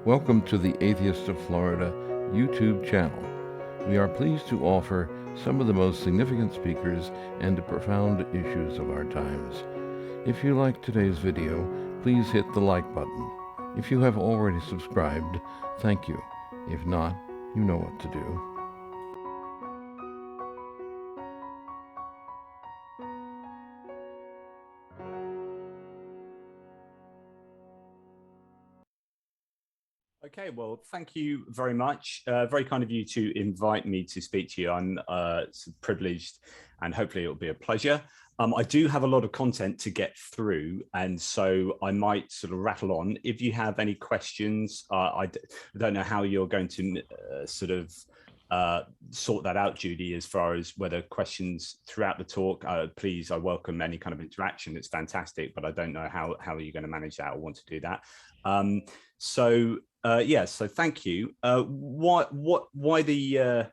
Welcome to the Atheists of Florida YouTube channel. We are pleased to offer some of the most significant speakers and profound issues of our times. If you like today's video, please hit the like button. If you have already subscribed, thank you. If not, you know what to do. Okay, well, thank you very much. Very kind of you to invite me to speak to you. I'm privileged and hopefully it'll be a pleasure. I do have a lot of content to get through, and so I might sort of rattle on. If you have any questions, I don't know how you're going to sort that out, Judy, as far as whether questions throughout the talk. Please, I welcome any kind of interaction. It's fantastic, but I don't know how you're going to manage that or want to do that. So thank you. Why the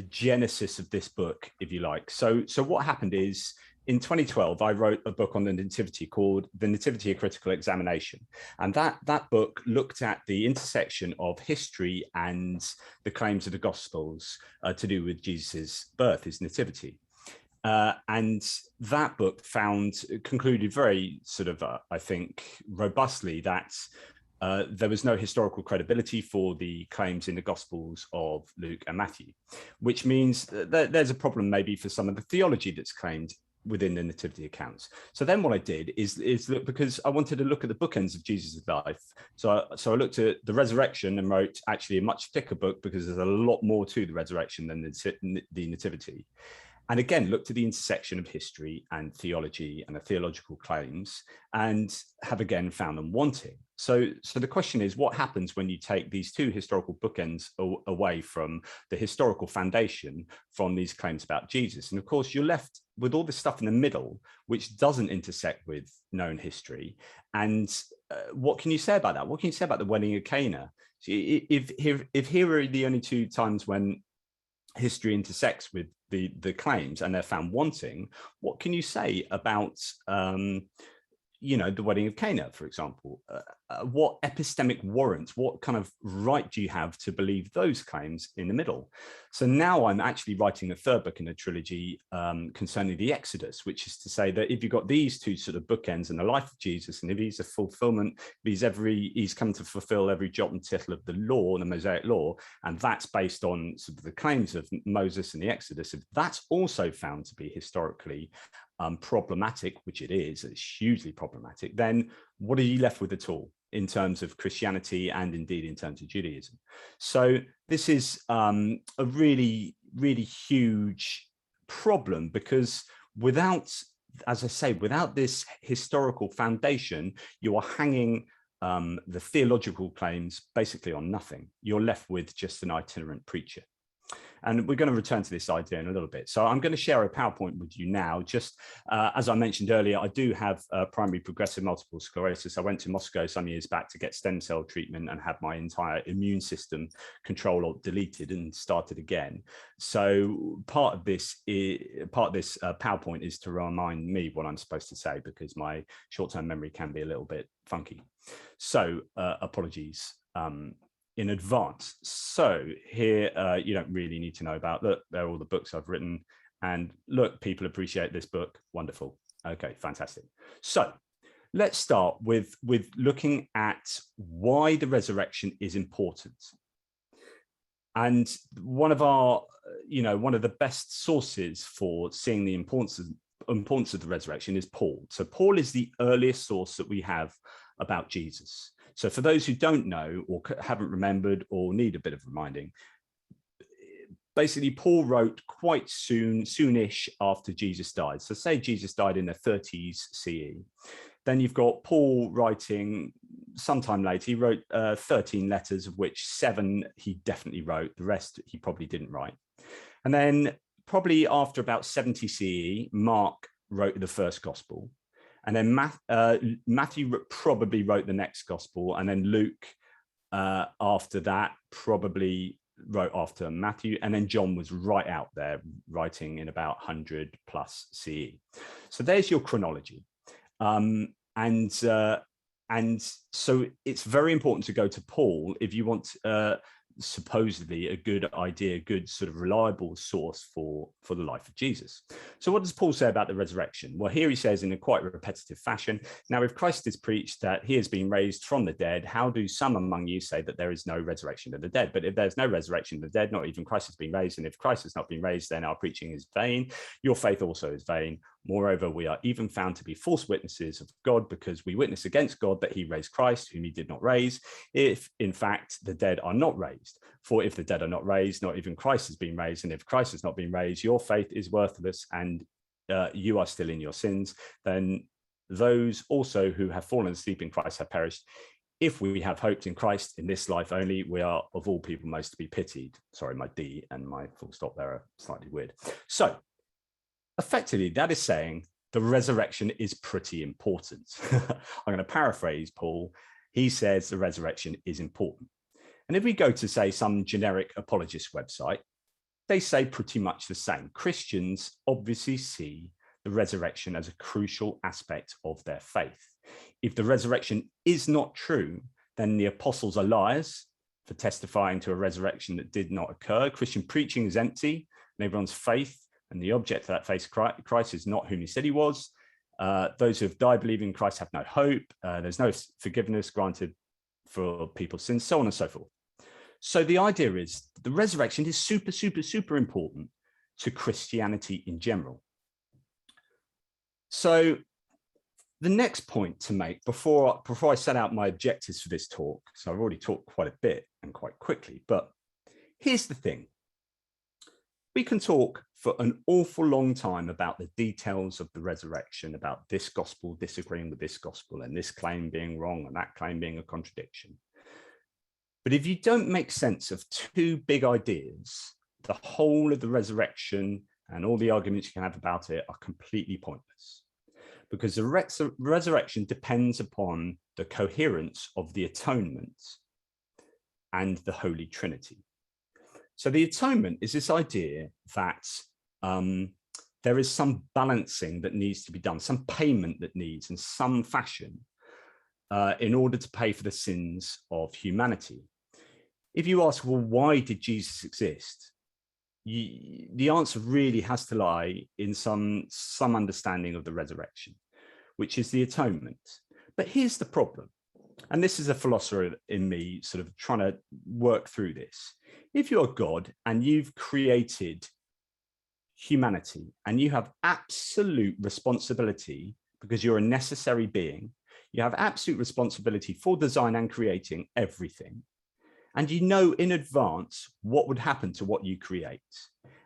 genesis of this book, if you like? So what happened is, in 2012, I wrote a book on the Nativity called The Nativity: A Critical Examination. And that book looked at the intersection of history and the claims of the Gospels to do with Jesus's birth, his nativity. And that book concluded very sort of, I think, robustly that there was no historical credibility for the claims in the Gospels of Luke and Matthew, which means that there's a problem maybe for some of the theology that's claimed within the nativity accounts. So then what I did is look, because I wanted to look at the bookends of Jesus' life. So I looked at the resurrection and wrote actually a much thicker book, because there's a lot more to the resurrection than the nativity. And again, looked at the intersection of history and theology and the theological claims, and have again found them wanting. So the question is, what happens when you take these two historical bookends away from the historical foundation from these claims about Jesus? And of course, you're left with all this stuff in the middle, which doesn't intersect with known history. And what can you say about that? What can you say about the wedding of Cana? If here are the only two times when history intersects with the claims and they're found wanting, what can you say about the wedding of Cana, for example? What epistemic warrants, what kind of right do you have to believe those claims in the middle? So now I'm actually writing a third book in a trilogy concerning the Exodus, which is to say that if you've got these two sort of bookends in the life of Jesus, and if he's a fulfillment, he's come to fulfill every jot and tittle of the law, the Mosaic law, and that's based on sort of the claims of Moses and the Exodus, if that's also found to be historically problematic, which it is, it's hugely problematic, then what are you left with at all in terms of Christianity and indeed in terms of Judaism? So this is a really, really huge problem, because without, as I say, without this historical foundation, you are hanging the theological claims basically on nothing. You're left with just an itinerant preacher. And we're going to return to this idea in a little bit. So I'm going to share a PowerPoint with you now. Just as I mentioned earlier, I do have primary progressive multiple sclerosis. I went to Moscow some years back to get stem cell treatment and had my entire immune system control deleted and started again. So part of this PowerPoint is to remind me what I'm supposed to say, because my short-term memory can be a little bit funky. So apologies in advance. So here, you don't really need to know about, look, they're all the books I've written, and look, people appreciate this book. Wonderful. Okay, fantastic. So let's start with looking at why the resurrection is important. And one of the best sources for seeing the importance of the resurrection is Paul. So Paul is the earliest source that we have about Jesus. So for those who don't know or haven't remembered or need a bit of reminding, basically Paul wrote quite soonish after Jesus died. So say Jesus died in the 30s CE. Then you've got Paul writing sometime later. He wrote 13 letters, of which 7 he definitely wrote. The rest he probably didn't write. And then probably after about 70 CE, Mark wrote the first gospel. And then Matthew probably wrote the next gospel. And then Luke, after that, probably wrote after Matthew. And then John was right out there, writing in about 100 plus CE. So there's your chronology. And so it's very important to go to Paul if you want supposedly a good idea, good sort of reliable source for the life of Jesus. So what does Paul say about the resurrection? Well, here he says in a quite repetitive fashion, now if Christ is preached that he has been raised from the dead, how do some among you say that there is no resurrection of the dead? But if there's no resurrection of the dead, not even Christ has been raised, and if Christ has not been raised, then our preaching is vain, your faith also is vain. Moreover, we are even found to be false witnesses of God, because we witness against God that he raised Christ, whom he did not raise, if in fact the dead are not raised. For if the dead are not raised, not even Christ has been raised. And if Christ has not been raised, your faith is worthless, and you are still in your sins. Then those also who have fallen asleep in Christ have perished. If we have hoped in Christ in this life only, we are of all people most to be pitied. Sorry, my D and my full stop there are slightly weird. So effectively, that is saying the resurrection is pretty important. I'm going to paraphrase Paul. He says the resurrection is important. And if we go to, say, some generic apologist website, they say pretty much the same. Christians obviously see the resurrection as a crucial aspect of their faith. If the resurrection is not true, then the apostles are liars for testifying to a resurrection that did not occur. Christian preaching is empty, and everyone's faith and the object of that faith, Christ, is not whom he said he was. Those who have died believing in Christ have no hope. There's no forgiveness granted for people's sins, so on and so forth. So the idea is the resurrection is super, super, super important to Christianity in general. So the next point to make before I set out my objectives for this talk, so I've already talked quite a bit and quite quickly, but here's the thing. We can talk for an awful long time about the details of the resurrection, about this gospel disagreeing with this gospel, and this claim being wrong and that claim being a contradiction. But if you don't make sense of two big ideas, the whole of the resurrection and all the arguments you can have about it are completely pointless, because the resurrection depends upon the coherence of the atonement and the Holy Trinity. So the atonement is this idea that there is some balancing that needs to be done, some payment that needs in some fashion in order to pay for the sins of humanity. If you ask, well, why did Jesus exist? The answer really has to lie in some understanding of the resurrection, which is the atonement. But here's the problem, and this is a philosopher in me sort of trying to work through this. If you're God and you've created humanity and you have absolute responsibility because you're a necessary being, you have absolute responsibility for design and creating everything, and you know in advance what would happen to what you create,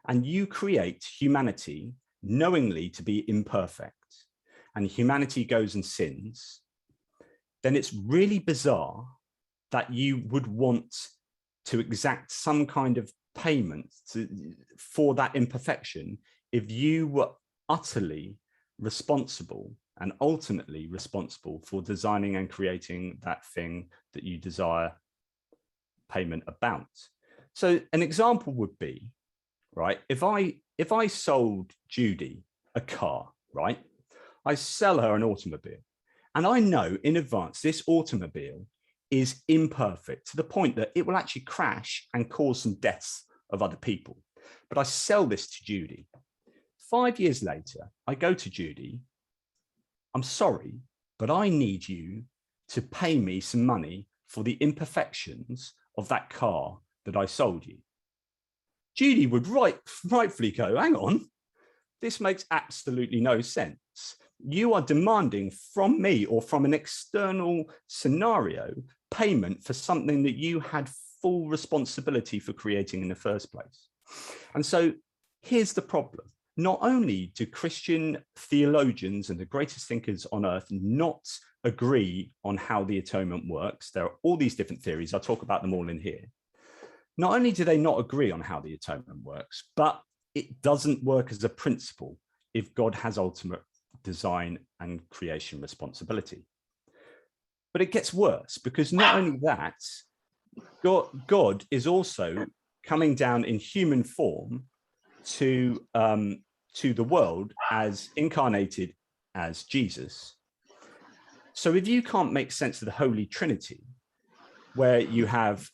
and you create humanity knowingly to be imperfect, and humanity goes and sins, then it's really bizarre that you would want to exact some kind of payment for that imperfection if you were utterly responsible and ultimately responsible for designing and creating that thing that you desire payment about. So an example would be, right, if I sold Judy a car, right, I sell her an automobile, and I know in advance this automobile is imperfect to the point that it will actually crash and cause some deaths of other people. But I sell this to Judy. 5 years later, I go to Judy, I'm sorry, but I need you to pay me some money for the imperfections of that car that I sold you. Judy would rightfully go, hang on, this makes absolutely no sense. You are demanding from me or from an external scenario payment for something that you had full responsibility for creating in the first place. And so here's the problem. Not only do Christian theologians and the greatest thinkers on earth not agree on how the atonement works, there are all these different theories, I'll talk about them all in here. Not only do they not agree on how the atonement works, but it doesn't work as a principle if God has ultimate design and creation responsibility. But it gets worse, because not only that, God is also coming down in human form to the world as incarnated as Jesus So if you can't make sense of the Holy Trinity, where you have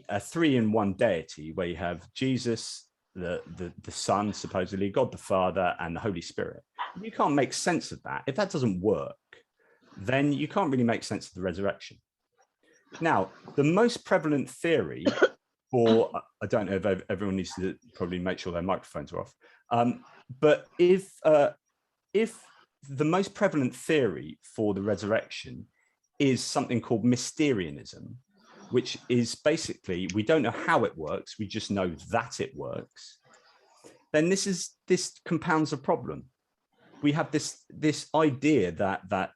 a three in one deity, where you have Jesus, the Son, supposedly, God the Father, and the Holy Spirit, if you can't make sense of that, if that doesn't work, then you can't really make sense of the resurrection. Now, the most prevalent theory for, I don't know if everyone needs to probably make sure their microphones are off, but if the most prevalent theory for the resurrection is something called Mysterianism, which is basically, we don't know how it works, we just know that it works, then this compounds a problem. We have this idea that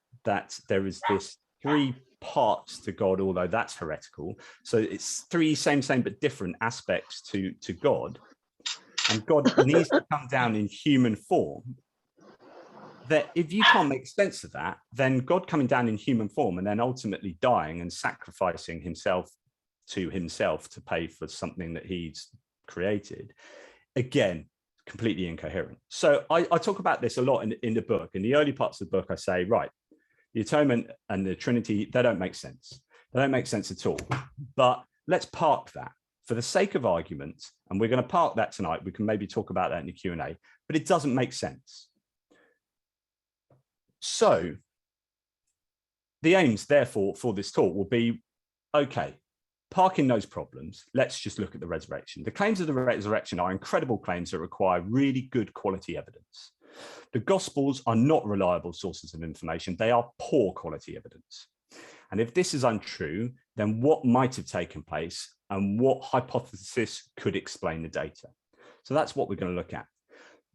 there is this three parts to God, although that's heretical. So it's three same but different aspects to God, and God needs to come down in human form. That if you can't make sense of that, then God coming down in human form and then ultimately dying and sacrificing himself to pay for something that he's created, again, completely incoherent. So I talk about this a lot in the book. In the early parts of the book, I say, right, the atonement and the Trinity, they don't make sense. They don't make sense at all. But let's park that for the sake of argument. And we're going to park that tonight. We can maybe talk about that in the Q&A, but it doesn't make sense. So the aims, therefore, for this talk will be, okay, parking those problems, let's just look at the resurrection. The claims of the resurrection are incredible claims that require really good quality evidence. The Gospels are not reliable sources of information. They are poor quality evidence. And if this is untrue, then what might have taken place and what hypothesis could explain the data? So that's what we're going to look at.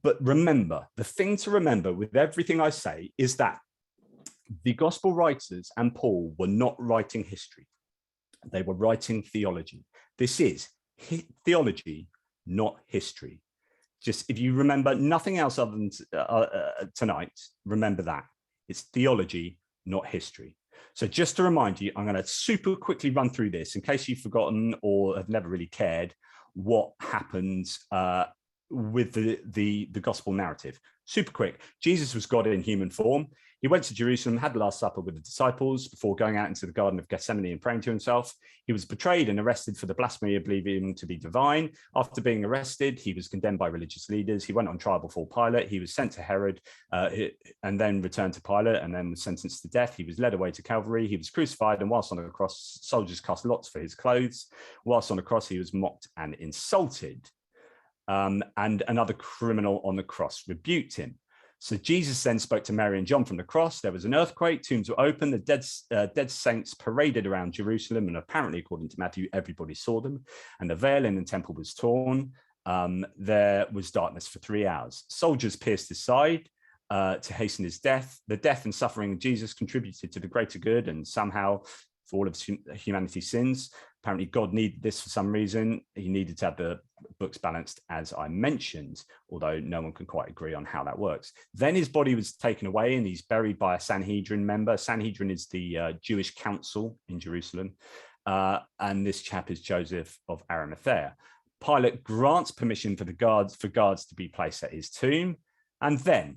But remember, the thing to remember with everything I say is that the Gospel writers and Paul were not writing history. They were writing theology. This is theology, not history. Just if you remember nothing else other than tonight, remember that. It's theology, not history. So just to remind you, I'm going to super quickly run through this in case you've forgotten or have never really cared what happened with the gospel narrative. Super quick. Jesus was God in human form. He went to Jerusalem, had the Last Supper with the disciples before going out into the Garden of Gethsemane and praying to himself. He was betrayed and arrested for the blasphemy of believing him to be divine. After being arrested, he was condemned by religious leaders. He went on trial before Pilate. He was sent to Herod and then returned to Pilate and then was sentenced to death. He was led away to Calvary. He was crucified, and whilst on the cross, soldiers cast lots for his clothes. Whilst on the cross, he was mocked and insulted. And another criminal on the cross rebuked him. So Jesus then spoke to Mary and John from the cross. There was an earthquake, tombs were open, the dead saints paraded around Jerusalem, and apparently, according to Matthew, everybody saw them. And the veil in the temple was torn. There was darkness for 3 hours. Soldiers pierced his side to hasten his death. The death and suffering of Jesus contributed to the greater good, and somehow, for all of humanity's sins, apparently God needed this for some reason. He needed to have the books balanced, as I mentioned, although no one can quite agree on how that works. Then his body was taken away and he's buried by a Sanhedrin member. Sanhedrin is the Jewish council in Jerusalem. And this chap is Joseph of Arimathea. Pilate grants permission for the guards to be placed at his tomb. And then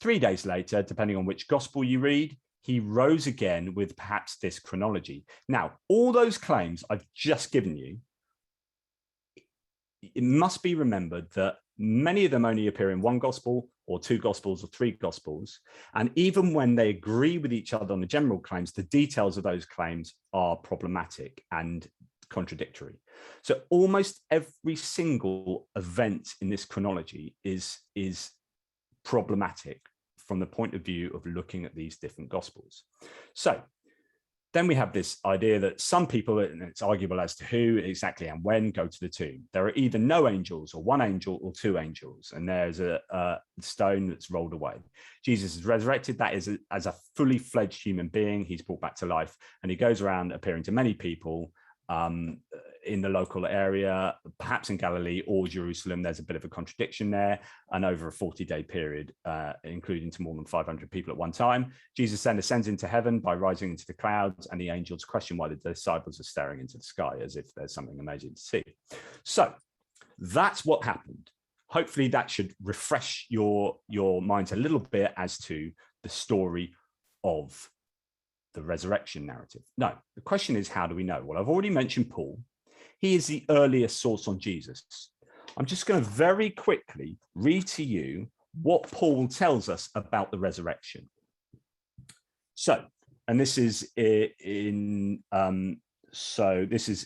3 days later, depending on which gospel you read, he rose again with perhaps this chronology. Now, all those claims I've just given you, it must be remembered that many of them only appear in one gospel or two gospels or three gospels. And even when they agree with each other on the general claims, the details of those claims are problematic and contradictory. So almost every single event in this chronology is problematic from the point of view of looking at these different gospels. So then we have this idea that some people, and it's arguable as to who exactly and when, go to the tomb. There are either no angels or one angel or two angels, and there's a stone that's rolled away. Jesus is resurrected. That is as a fully fledged human being. He's brought back to life, and he goes around appearing to many people in the local area, perhaps in Galilee or Jerusalem. There's a bit of a contradiction there, and over a 40-day period, including to more than 500 people at one time. Jesus then ascends into heaven by rising into the clouds, and the angels question why the disciples are staring into the sky as if there's something amazing to see. So that's what happened. Hopefully that should refresh your minds a little bit as to the story of the resurrection narrative? No, the question is, how do we know? Well, I've already mentioned Paul. He is the earliest source on Jesus. I'm just going to very quickly read to you what Paul tells us about the resurrection. So, and this is in, it's going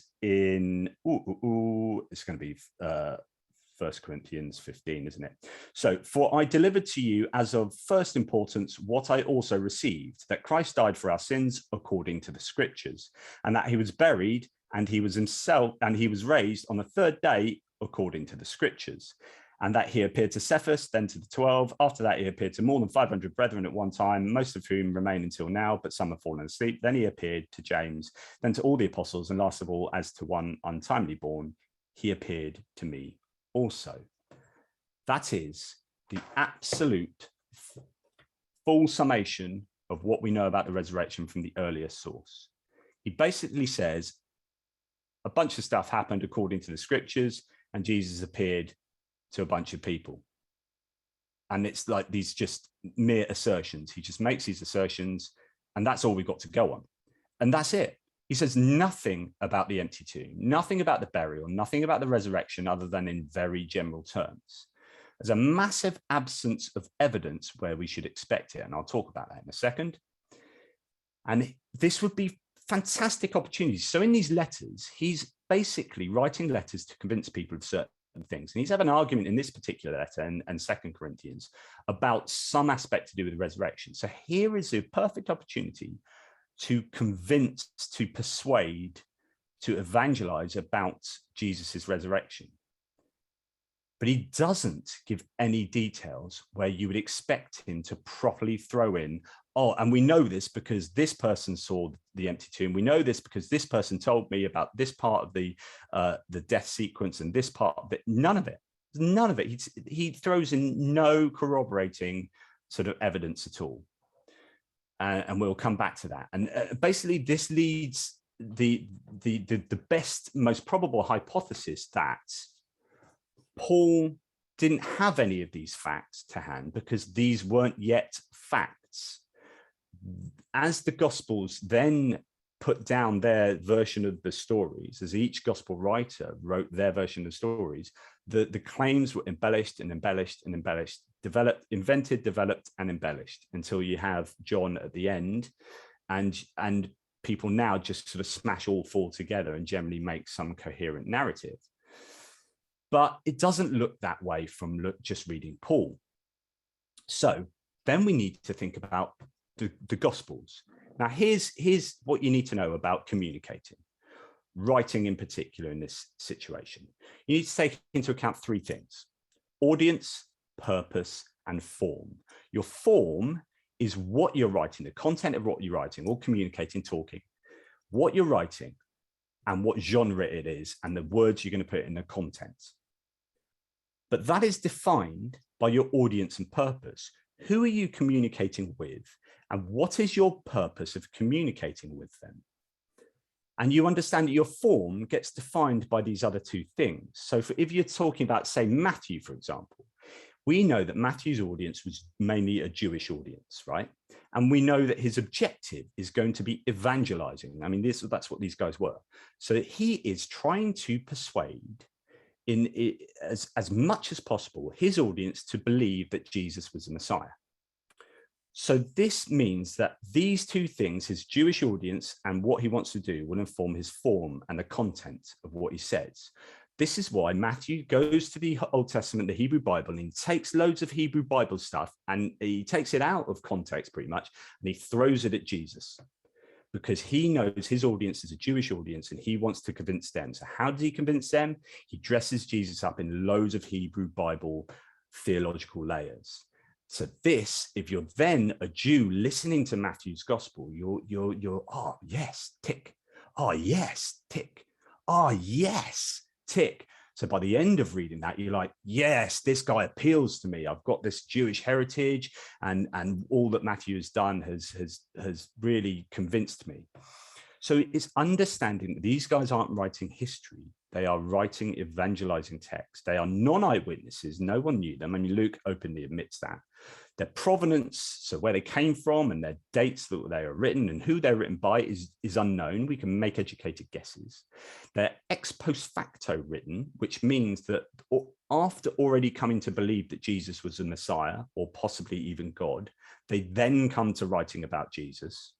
to be 1 Corinthians 15, isn't it? So, for I delivered to you as of first importance what I also received, that Christ died for our sins according to the scriptures, and that he was buried, and he was raised on the third day according to the scriptures, and that he appeared to Cephas, then to the 12. After that, he appeared to more than 500 brethren at one time, most of whom remain until now, but some have fallen asleep. Then he appeared to James, then to all the apostles, and last of all, as to one untimely born, he appeared to me also. That is the absolute full summation of what we know about the resurrection from the earliest source. He basically says a bunch of stuff happened according to the scriptures, and Jesus appeared to a bunch of people. And it's like these just mere assertions. He just makes these assertions, and that's all we've got to go on. And that's it. He says nothing about the empty tomb, nothing about the burial, nothing about the resurrection, other than in very general terms. There's a massive absence of evidence where we should expect it, and I'll talk about that in a second. And this would be fantastic opportunities. So in these letters, he's basically writing letters to convince people of certain things. And he's having an argument in this particular letter and 2 Corinthians about some aspect to do with the resurrection. So here is a perfect opportunity to convince, to persuade, to evangelize about Jesus's resurrection. But he doesn't give any details where you would expect him to properly throw in, oh, and we know this because this person saw the empty tomb. We know this because this person told me about this part of the death sequence and this part of it. None of it. None of it. He throws in no corroborating sort of evidence at all. And we'll come back to that. And basically, this leads the best, most probable hypothesis that Paul didn't have any of these facts to hand because these weren't yet facts. As the Gospels then put down their version of the stories, as each Gospel writer wrote their version of the stories, the claims were embellished and embellished and embellished, invented, developed, and embellished until you have John at the end, and people now just sort of smash all four together and generally make some coherent narrative. But it doesn't look that way from just reading Paul. So then we need to think about the Gospels. Now, here's what you need to know about communicating, writing in particular in this situation. You need to take into account three things: audience, purpose, and form. Your form is what you're writing, the content of what you're writing, or communicating, talking, what you're writing, and what genre it is, and the words you're going to put in the content. But that is defined by your audience and purpose. Who are you communicating with, and what is your purpose of communicating with them? And you understand that your form gets defined by these other two things. So if you're talking about, say, Matthew, for example, we know that Matthew's audience was mainly a Jewish audience, right? And we know that his objective is going to be evangelizing. I mean, that's what these guys were. So he is trying to persuade as much as possible his audience to believe that Jesus was the Messiah. So this means that these two things, his Jewish audience and what he wants to do, will inform his form and the content of what he says. This is why Matthew goes to the Old Testament, the Hebrew Bible, and he takes loads of Hebrew Bible stuff and he takes it out of context pretty much, and he throws it at Jesus, because he knows his audience is a Jewish audience and he wants to convince them. So how does he convince them? He dresses Jesus up in loads of Hebrew Bible theological layers. So this, if you're then a Jew listening to Matthew's gospel, you're oh yes, tick. Oh yes, tick. Oh yes, tick. So by the end of reading that, you're like, yes, this guy appeals to me. I've got this Jewish heritage, and all that Matthew has done has really convinced me. So it's understanding that these guys aren't writing history. They are writing evangelizing text. They are non-eyewitnesses. No one knew them. I mean, Luke openly admits that. Their provenance, so where they came from and their dates that they are written and who they're written by is unknown. We can make educated guesses. They're ex post facto written, which means that after already coming to believe that Jesus was the Messiah or possibly even God, they then come to writing about Jesus.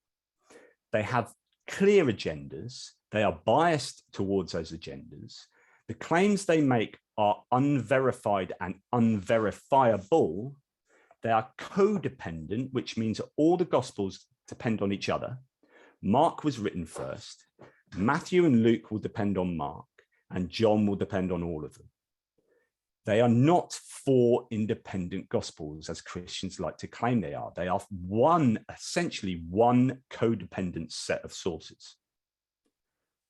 They have clear agendas. They are biased towards those agendas. The claims they make are unverified and unverifiable. They are codependent, which means that all the Gospels depend on each other. Mark was written first. Matthew and Luke will depend on Mark, and John will depend on all of them. They are not four independent Gospels, as Christians like to claim they are. They are essentially one codependent set of sources.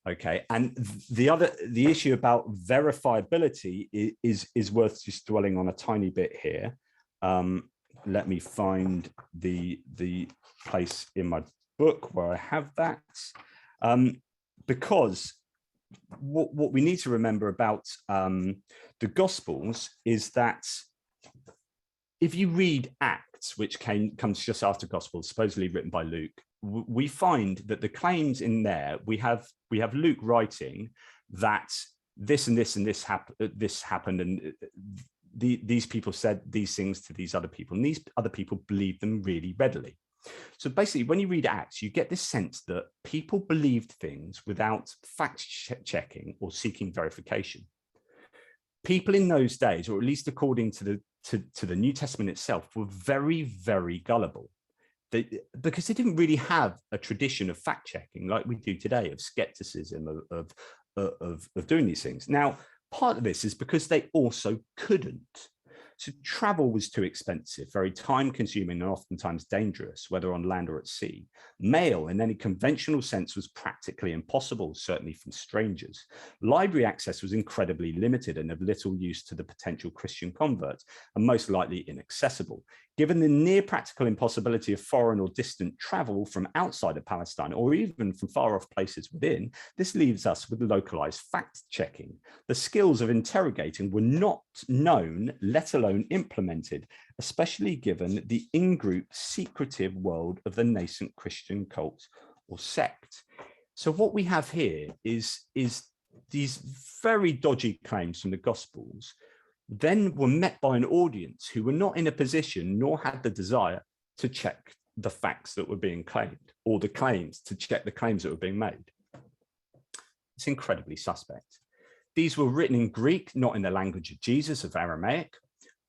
Okay, and the issue about verifiability is worth just dwelling on a tiny bit here. Let me find the place in my book where I have that, because what we need to remember about the Gospels is that if you read Acts, which comes just after Gospels, supposedly written by Luke, we find that the claims in there, we have Luke writing that this and this and this happened, and these people said these things to these other people, and these other people believed them really readily. So basically, when you read Acts, you get this sense that people believed things without fact checking or seeking verification. People in those days, or at least according to the New Testament itself, were very, very gullible. Because they didn't really have a tradition of fact checking like we do today, of skepticism, of doing these things. Now, part of this is because they also couldn't. So travel was too expensive, very time consuming and oftentimes dangerous, whether on land or at sea. Mail in any conventional sense was practically impossible, certainly from strangers. Library access was incredibly limited and of little use to the potential Christian convert, and most likely inaccessible. Given the near practical impossibility of foreign or distant travel from outside of Palestine, or even from far off places within, this leaves us with localized fact checking. The skills of interrogating were not known, let alone implemented, especially given the in-group secretive world of the nascent Christian cult or sect. So what we have here is these very dodgy claims from the Gospels then were met by an audience who were not in a position nor had the desire to check the facts that were being claimed, or the claims, to check the claims that were being made. It's incredibly suspect. These were written in Greek, not in the language of Jesus, of Aramaic.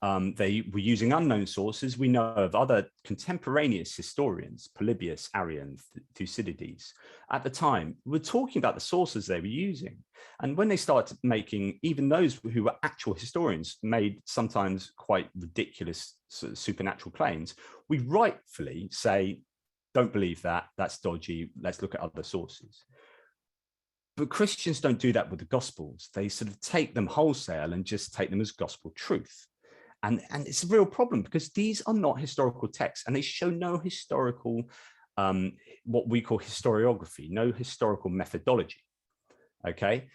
They were using unknown sources. We know of other contemporaneous historians, Polybius, Arrian, Thucydides, at the time, were talking about the sources they were using. And when they started making, even those who were actual historians made sometimes quite ridiculous sort of supernatural claims, we rightfully say, don't believe that, that's dodgy, let's look at other sources. But Christians don't do that with the Gospels. They sort of take them wholesale and just take them as gospel truth. And it's a real problem because these are not historical texts and they show no historical, what we call historiography, no historical methodology, okay?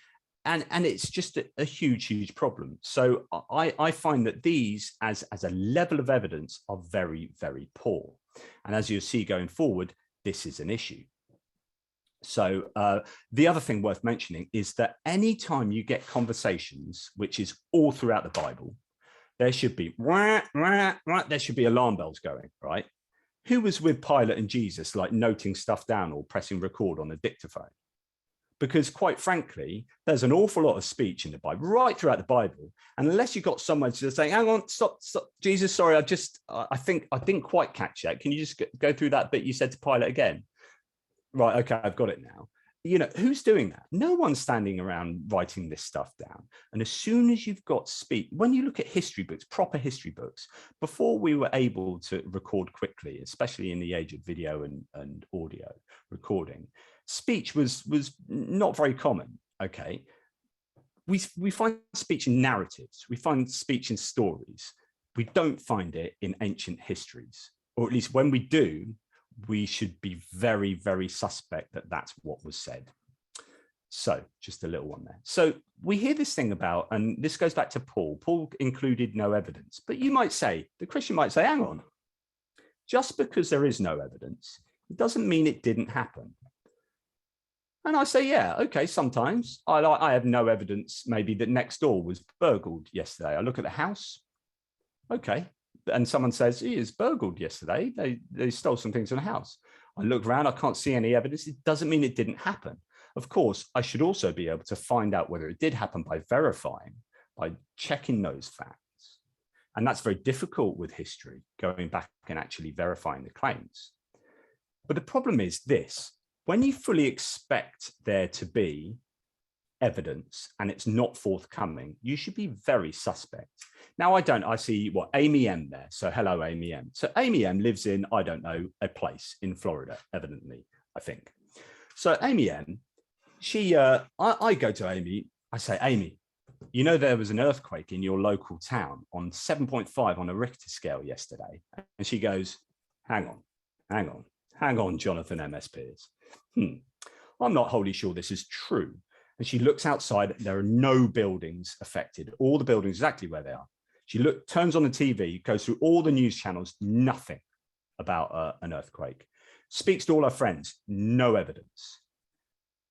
And it's just a huge, huge problem. So I find that these, as a level of evidence, are very, very poor. And as you'll see going forward, this is an issue. So the other thing worth mentioning is that anytime you get conversations, which is all throughout the Bible, there should be there should be alarm bells going, right? Who was with Pilate and Jesus, like noting stuff down or pressing record on a dictaphone? Because quite frankly, there's an awful lot of speech in the Bible, right throughout the Bible. And unless you've got someone just saying, hang on, stop, Jesus, sorry, I think I didn't quite catch that. Can you just go through that bit you said to Pilate again? Right, okay, I've got it now. You know, who's doing that? No one's standing around writing this stuff down. And as soon as you've got speech, when you look at history books, proper history books, before we were able to record quickly, especially in the age of video and audio recording, speech was not very common, okay? We find speech in narratives. We find speech in stories. We don't find it in ancient histories, or at least when we do, we should be very, very suspect that that's what was said. So just a little one there. So we hear this thing about, and this goes back to Paul. Paul included no evidence, but you might say, the Christian might say, hang on, just because there is no evidence, it doesn't mean it didn't happen. And I say, yeah, okay, sometimes I have no evidence maybe that next door was burgled yesterday. I look at the house, okay, and someone says, it was burgled yesterday. They stole some things in the house. I look around, I can't see any evidence. It doesn't mean it didn't happen. Of course, I should also be able to find out whether it did happen by verifying, by checking those facts. And that's very difficult with history, going back and actually verifying the claims. But the problem is this: when you fully expect there to be evidence and it's not forthcoming, you should be very suspect. Now, I see what Amy M there. So hello, Amy M. So Amy M lives in, I don't know, a place in Florida, evidently, I think. So Amy M, I go to Amy, I say, Amy, you know, there was an earthquake in your local town on 7.5 on a Richter scale yesterday. And she goes, hang on, Jonathan M.S. Pearce. I'm not wholly sure this is true. And she looks outside, there are no buildings affected, all the buildings exactly where they are. She turns on the TV, goes through all the news channels, nothing about an earthquake. Speaks to all her friends, no evidence.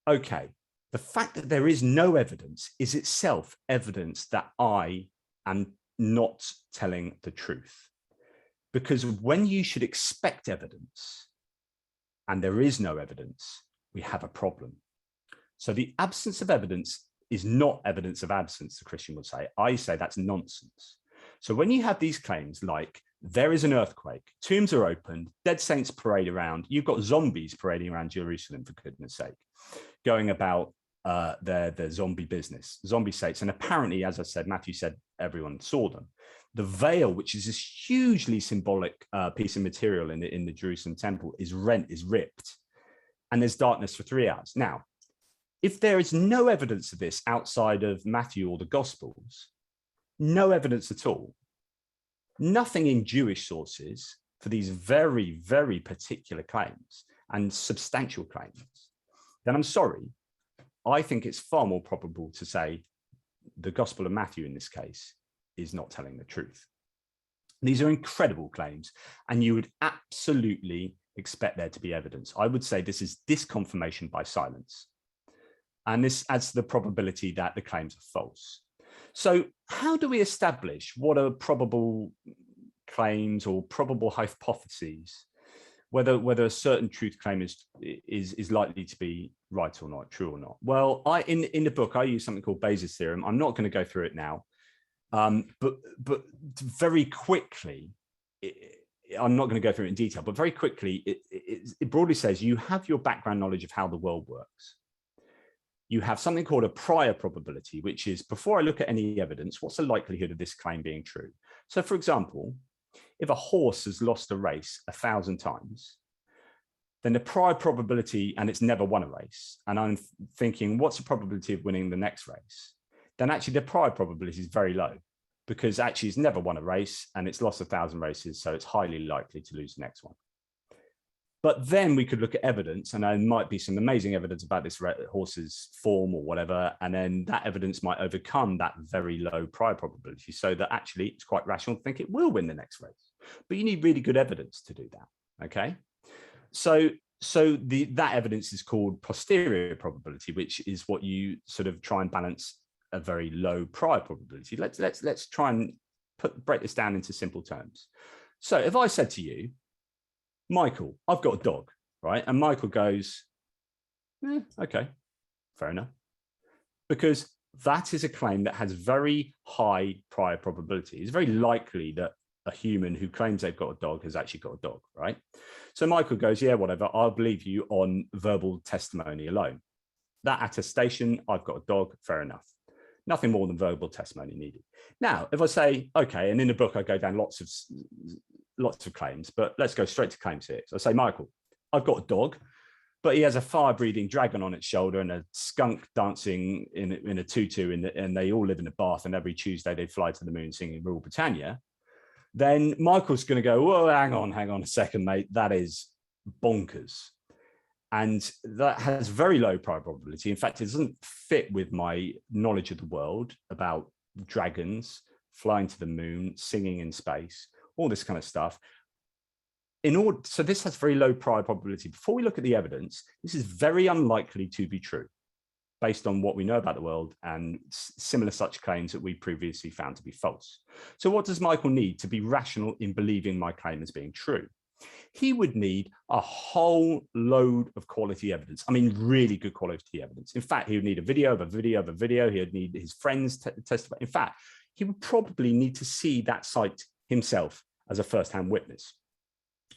Okay, the fact that there is no evidence is itself evidence that I am not telling the truth. Because when you should expect evidence and there is no evidence, we have a problem. So the absence of evidence is not evidence of absence, the Christian would say. I say that's nonsense. So when you have these claims like there is an earthquake, tombs are opened, dead saints parade around, you've got zombies parading around Jerusalem, for goodness sake, going about their zombie business, zombie states. And apparently, as I said, Matthew said everyone saw them. The veil, which is this hugely symbolic piece of material in the Jerusalem temple, is ripped, and there's darkness for 3 hours. Now, if there is no evidence of this outside of Matthew or the Gospels, no evidence at all, nothing in Jewish sources for these very, very particular claims and substantial claims, then I'm sorry, I think it's far more probable to say the Gospel of Matthew in this case is not telling the truth. These are incredible claims, and you would absolutely expect there to be evidence. I would say this is disconfirmation by silence. And this adds to the probability that the claims are false. So how do we establish what are probable claims or probable hypotheses, whether a certain truth claim is likely to be right or not, true or not? Well, in the book, I use something called Bayes' theorem. I'm not going to go through it now, but very quickly, I'm not going to go through it in detail, but very quickly, it broadly says you have your background knowledge of how the world works. You have something called a prior probability, which is before I look at any evidence, what's the likelihood of this claim being true? So for example, if a horse has lost a race 1,000 times, then the prior probability, and it's never won a race, and I'm thinking, what's the probability of winning the next race? Then actually the prior probability is very low, because actually it's never won a race and it's lost 1,000 races, so it's highly likely to lose the next one. But then we could look at evidence, and there might be some amazing evidence about this horse's form or whatever, and then that evidence might overcome that very low prior probability, so that actually it's quite rational to think it will win the next race. But you need really good evidence to do that, okay? So that evidence is called posterior probability, which is what you sort of try and balance a very low prior probability. Let's try and break this down into simple terms. So if I said to you, Michael, I've got a dog, right? And Michael goes, okay, fair enough. Because that is a claim that has very high prior probability. It's very likely that a human who claims they've got a dog has actually got a dog, right? So Michael goes, yeah, whatever, I'll believe you on verbal testimony alone. That attestation, I've got a dog, fair enough. Nothing more than verbal testimony needed. Now, if I say, okay, and in the book, I go down lots of claims, but let's go straight to claim 6. I say, Michael, I've got a dog, but he has a fire-breathing dragon on its shoulder and a skunk dancing in a tutu, and they all live in a bath, and every Tuesday they fly to the moon singing Rule Britannia. Then Michael's going to go, whoa, hang on a second, mate. That is bonkers. And that has very low probability. In fact, it doesn't fit with my knowledge of the world about dragons flying to the moon, singing in space, all this kind of stuff. So this has very low prior probability. Before we look at the evidence, this is very unlikely to be true based on what we know about the world and similar such claims that we previously found to be false. So what does Michael need to be rational in believing my claim as being true? He would need a whole load of quality evidence. I mean, really good quality evidence. In fact, he would need a video of a video of a video. He would need his friends to testify. In fact, he would probably need to see that site himself as a first-hand witness.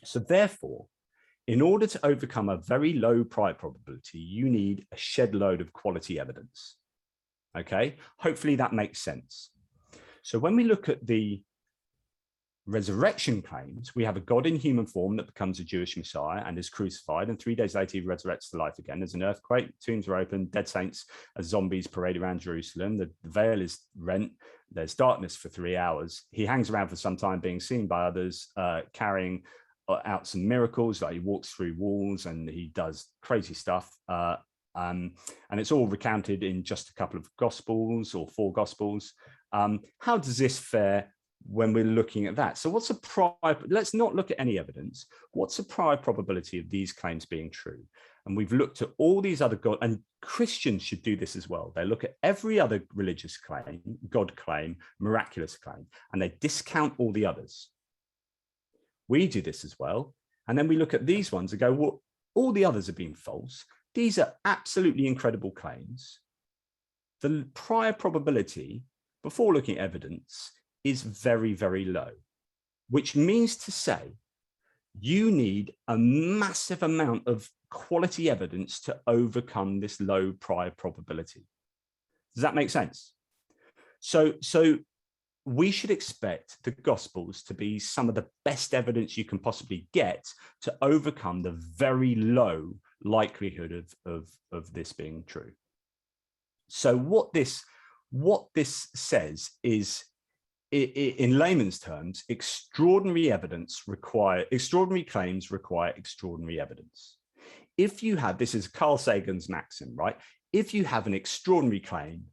So therefore, in order to overcome a very low prior probability, you need a shed load of quality evidence. Okay, hopefully that makes sense. So when we look at the resurrection claims, we have a God in human form that becomes a Jewish Messiah and is crucified, and 3 days later he resurrects to life again. There's an earthquake, tombs are open, dead saints as zombies parade around Jerusalem, the veil is rent, there's darkness for 3 hours. He hangs around for some time being seen by others, carrying out some miracles, like he walks through walls and he does crazy stuff. And it's all recounted in just a couple of gospels or 4 gospels. How does this fare when we're looking at that? So what's a prior, let's not look at any evidence. What's a prior probability of these claims being true? And we've looked at all these other God, and Christians should do this as well. They look at every other religious claim, God claim, miraculous claim, and they discount all the others. We do this as well. And then we look at these ones and go, well, all the others have been false. These are absolutely incredible claims. The prior probability before looking at evidence is very, very low, which means to say you need a massive amount of quality evidence to overcome this low prior probability. Does that make sense? So we should expect the Gospels to be some of the best evidence you can possibly get to overcome the very low likelihood of this being true. So what this says is, in layman's terms, extraordinary claims require extraordinary evidence. If you have, this is Carl Sagan's maxim, right? If you have an extraordinary claim,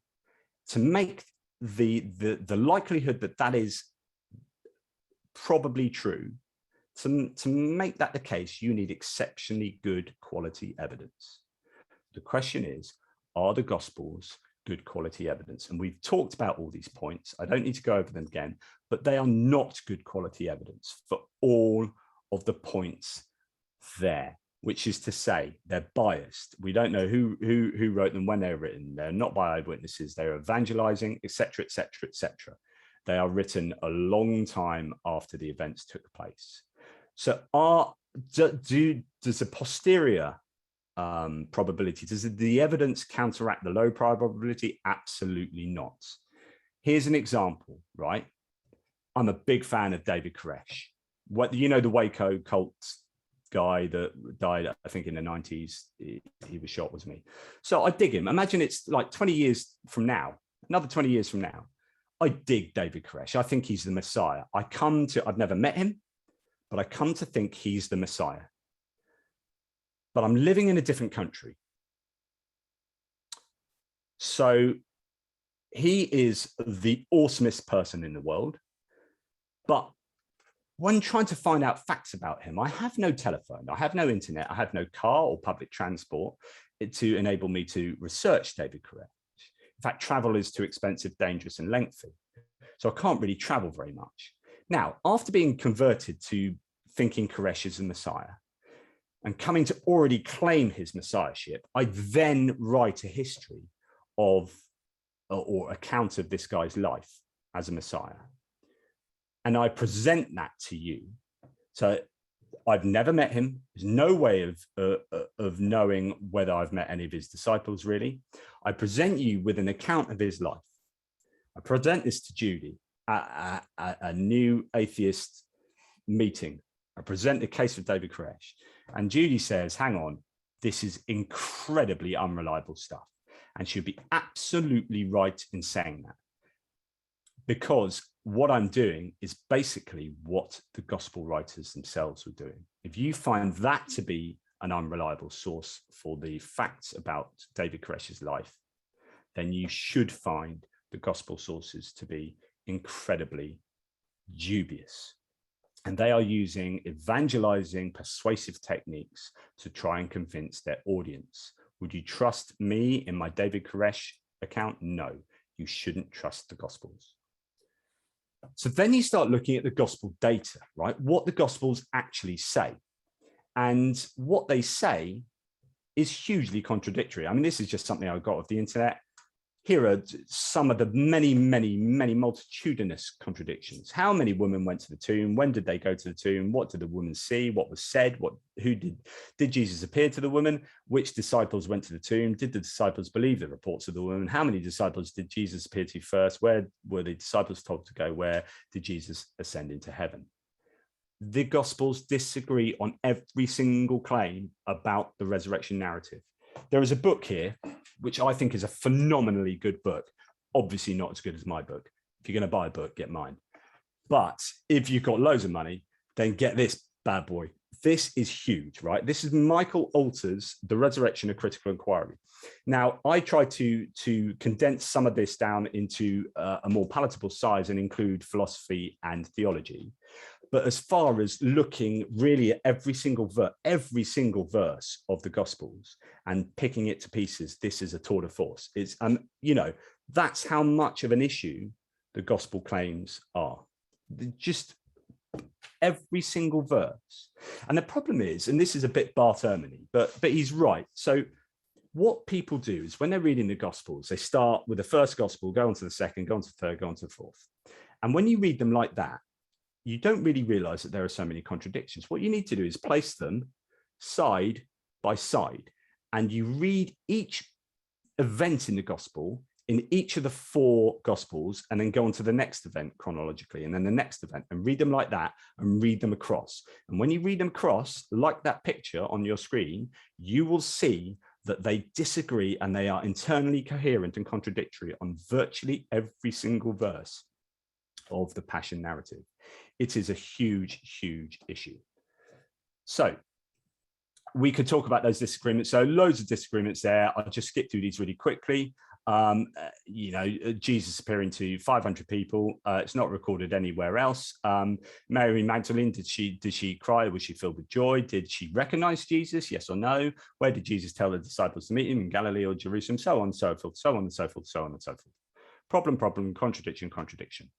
to make the likelihood that that is probably true, to make that the case, you need exceptionally good quality evidence. The question is, are the Gospels good quality evidence? And we've talked about all these points. I don't need to go over them again, but they are not good quality evidence for all of the points there, which is to say they're biased. We don't know who wrote them, when they were written. They're not by eyewitnesses. They're evangelizing, etc., etc., etc. They are written a long time after the events took place. So does the posterior probability, does the evidence counteract the low prior probability? Absolutely not. Here's an example, right? I'm a big fan of David Koresh. What, you know, the Waco cult guy that died, I think in the 90s, he was shot, wasn't he? So I dig him. Imagine it's like 20 years from now, another 20 years from now, I dig David Koresh. I think he's the Messiah. I've never met him, but I come to think he's the Messiah. But I'm living in a different country. So he is the awesomest person in the world. But when trying to find out facts about him, I have no telephone, I have no internet, I have no car or public transport to enable me to research David Koresh. In fact, travel is too expensive, dangerous, and lengthy. So I can't really travel very much. Now, after being converted to thinking Koresh is the Messiah and coming to already claim his messiahship, I then write a history of or account of this guy's life as a Messiah. And I present that to you. So I've never met him. There's no way of knowing whether I've met any of his disciples, really. I present you with an account of his life. I present this to Judy at a new atheist meeting. I present the case of David Koresh. And Judy says, hang on, this is incredibly unreliable stuff. And she'll be absolutely right in saying that. Because what I'm doing is basically what the gospel writers themselves were doing. if you find that to be an unreliable source for the facts about David Koresh's life, then you should find the gospel sources to be incredibly dubious. And they are using evangelizing, persuasive techniques to try and convince their audience. Would you trust me in my David Koresh account? No, you shouldn't trust the Gospels. So then you start looking at the Gospel data, right? What the Gospels actually say. And what they say is hugely contradictory. I mean, this is just something I got off the internet. Here are some of the many, many, many multitudinous contradictions. How many women went to the tomb? When did they go to the tomb? What did the woman see? What was said? Who did Jesus appear to the woman? Which disciples went to the tomb? Did the disciples believe the reports of the woman? How many disciples did Jesus appear to first? Where were the disciples told to go? Where did Jesus ascend into heaven? The Gospels disagree on every single claim about the resurrection narrative. There is a book here, which I think is a phenomenally good book. Obviously not as good as my book. If you're going to buy a book, get mine. But if you've got loads of money, then get this bad boy. This is huge, right? This is Michael Alter's The Resurrection of Critical Inquiry. Now, I tried to condense some of this down into a more palatable size and include philosophy and theology. But as far as looking really at every single verse of the Gospels and picking it to pieces, this is a tour de force. It's, you know, that's how much of an issue the Gospel claims are. Just every single verse. And the problem is, and this is a bit Bartholomew, but he's right. So what people do is when they're reading the Gospels, they start with the first Gospel, go on to the second, go on to the third, go on to the fourth. And when you read them like that, you don't really realize that there are so many contradictions. What you need to do is place them side by side, and you read each event in the gospel in each of the four gospels, and then go on to the next event chronologically, and then the next event, and read them like that, and read them across. And when you read them across, like that picture on your screen, you will see that they disagree and they are internally coherent and contradictory on virtually every single verse of the Passion narrative. It is a huge, huge issue. So we could talk about those disagreements. So loads of disagreements there. I'll just skip through these really quickly. You know, Jesus appearing to 500 people. It's not recorded anywhere else. Mary Magdalene, did she cry? Was she filled with joy? Did she recognize Jesus? Yes or no? Where did Jesus tell the disciples to meet him? In Galilee or Jerusalem? So on and so forth, so on and so forth, so on and so forth. Problem, contradiction, contradiction.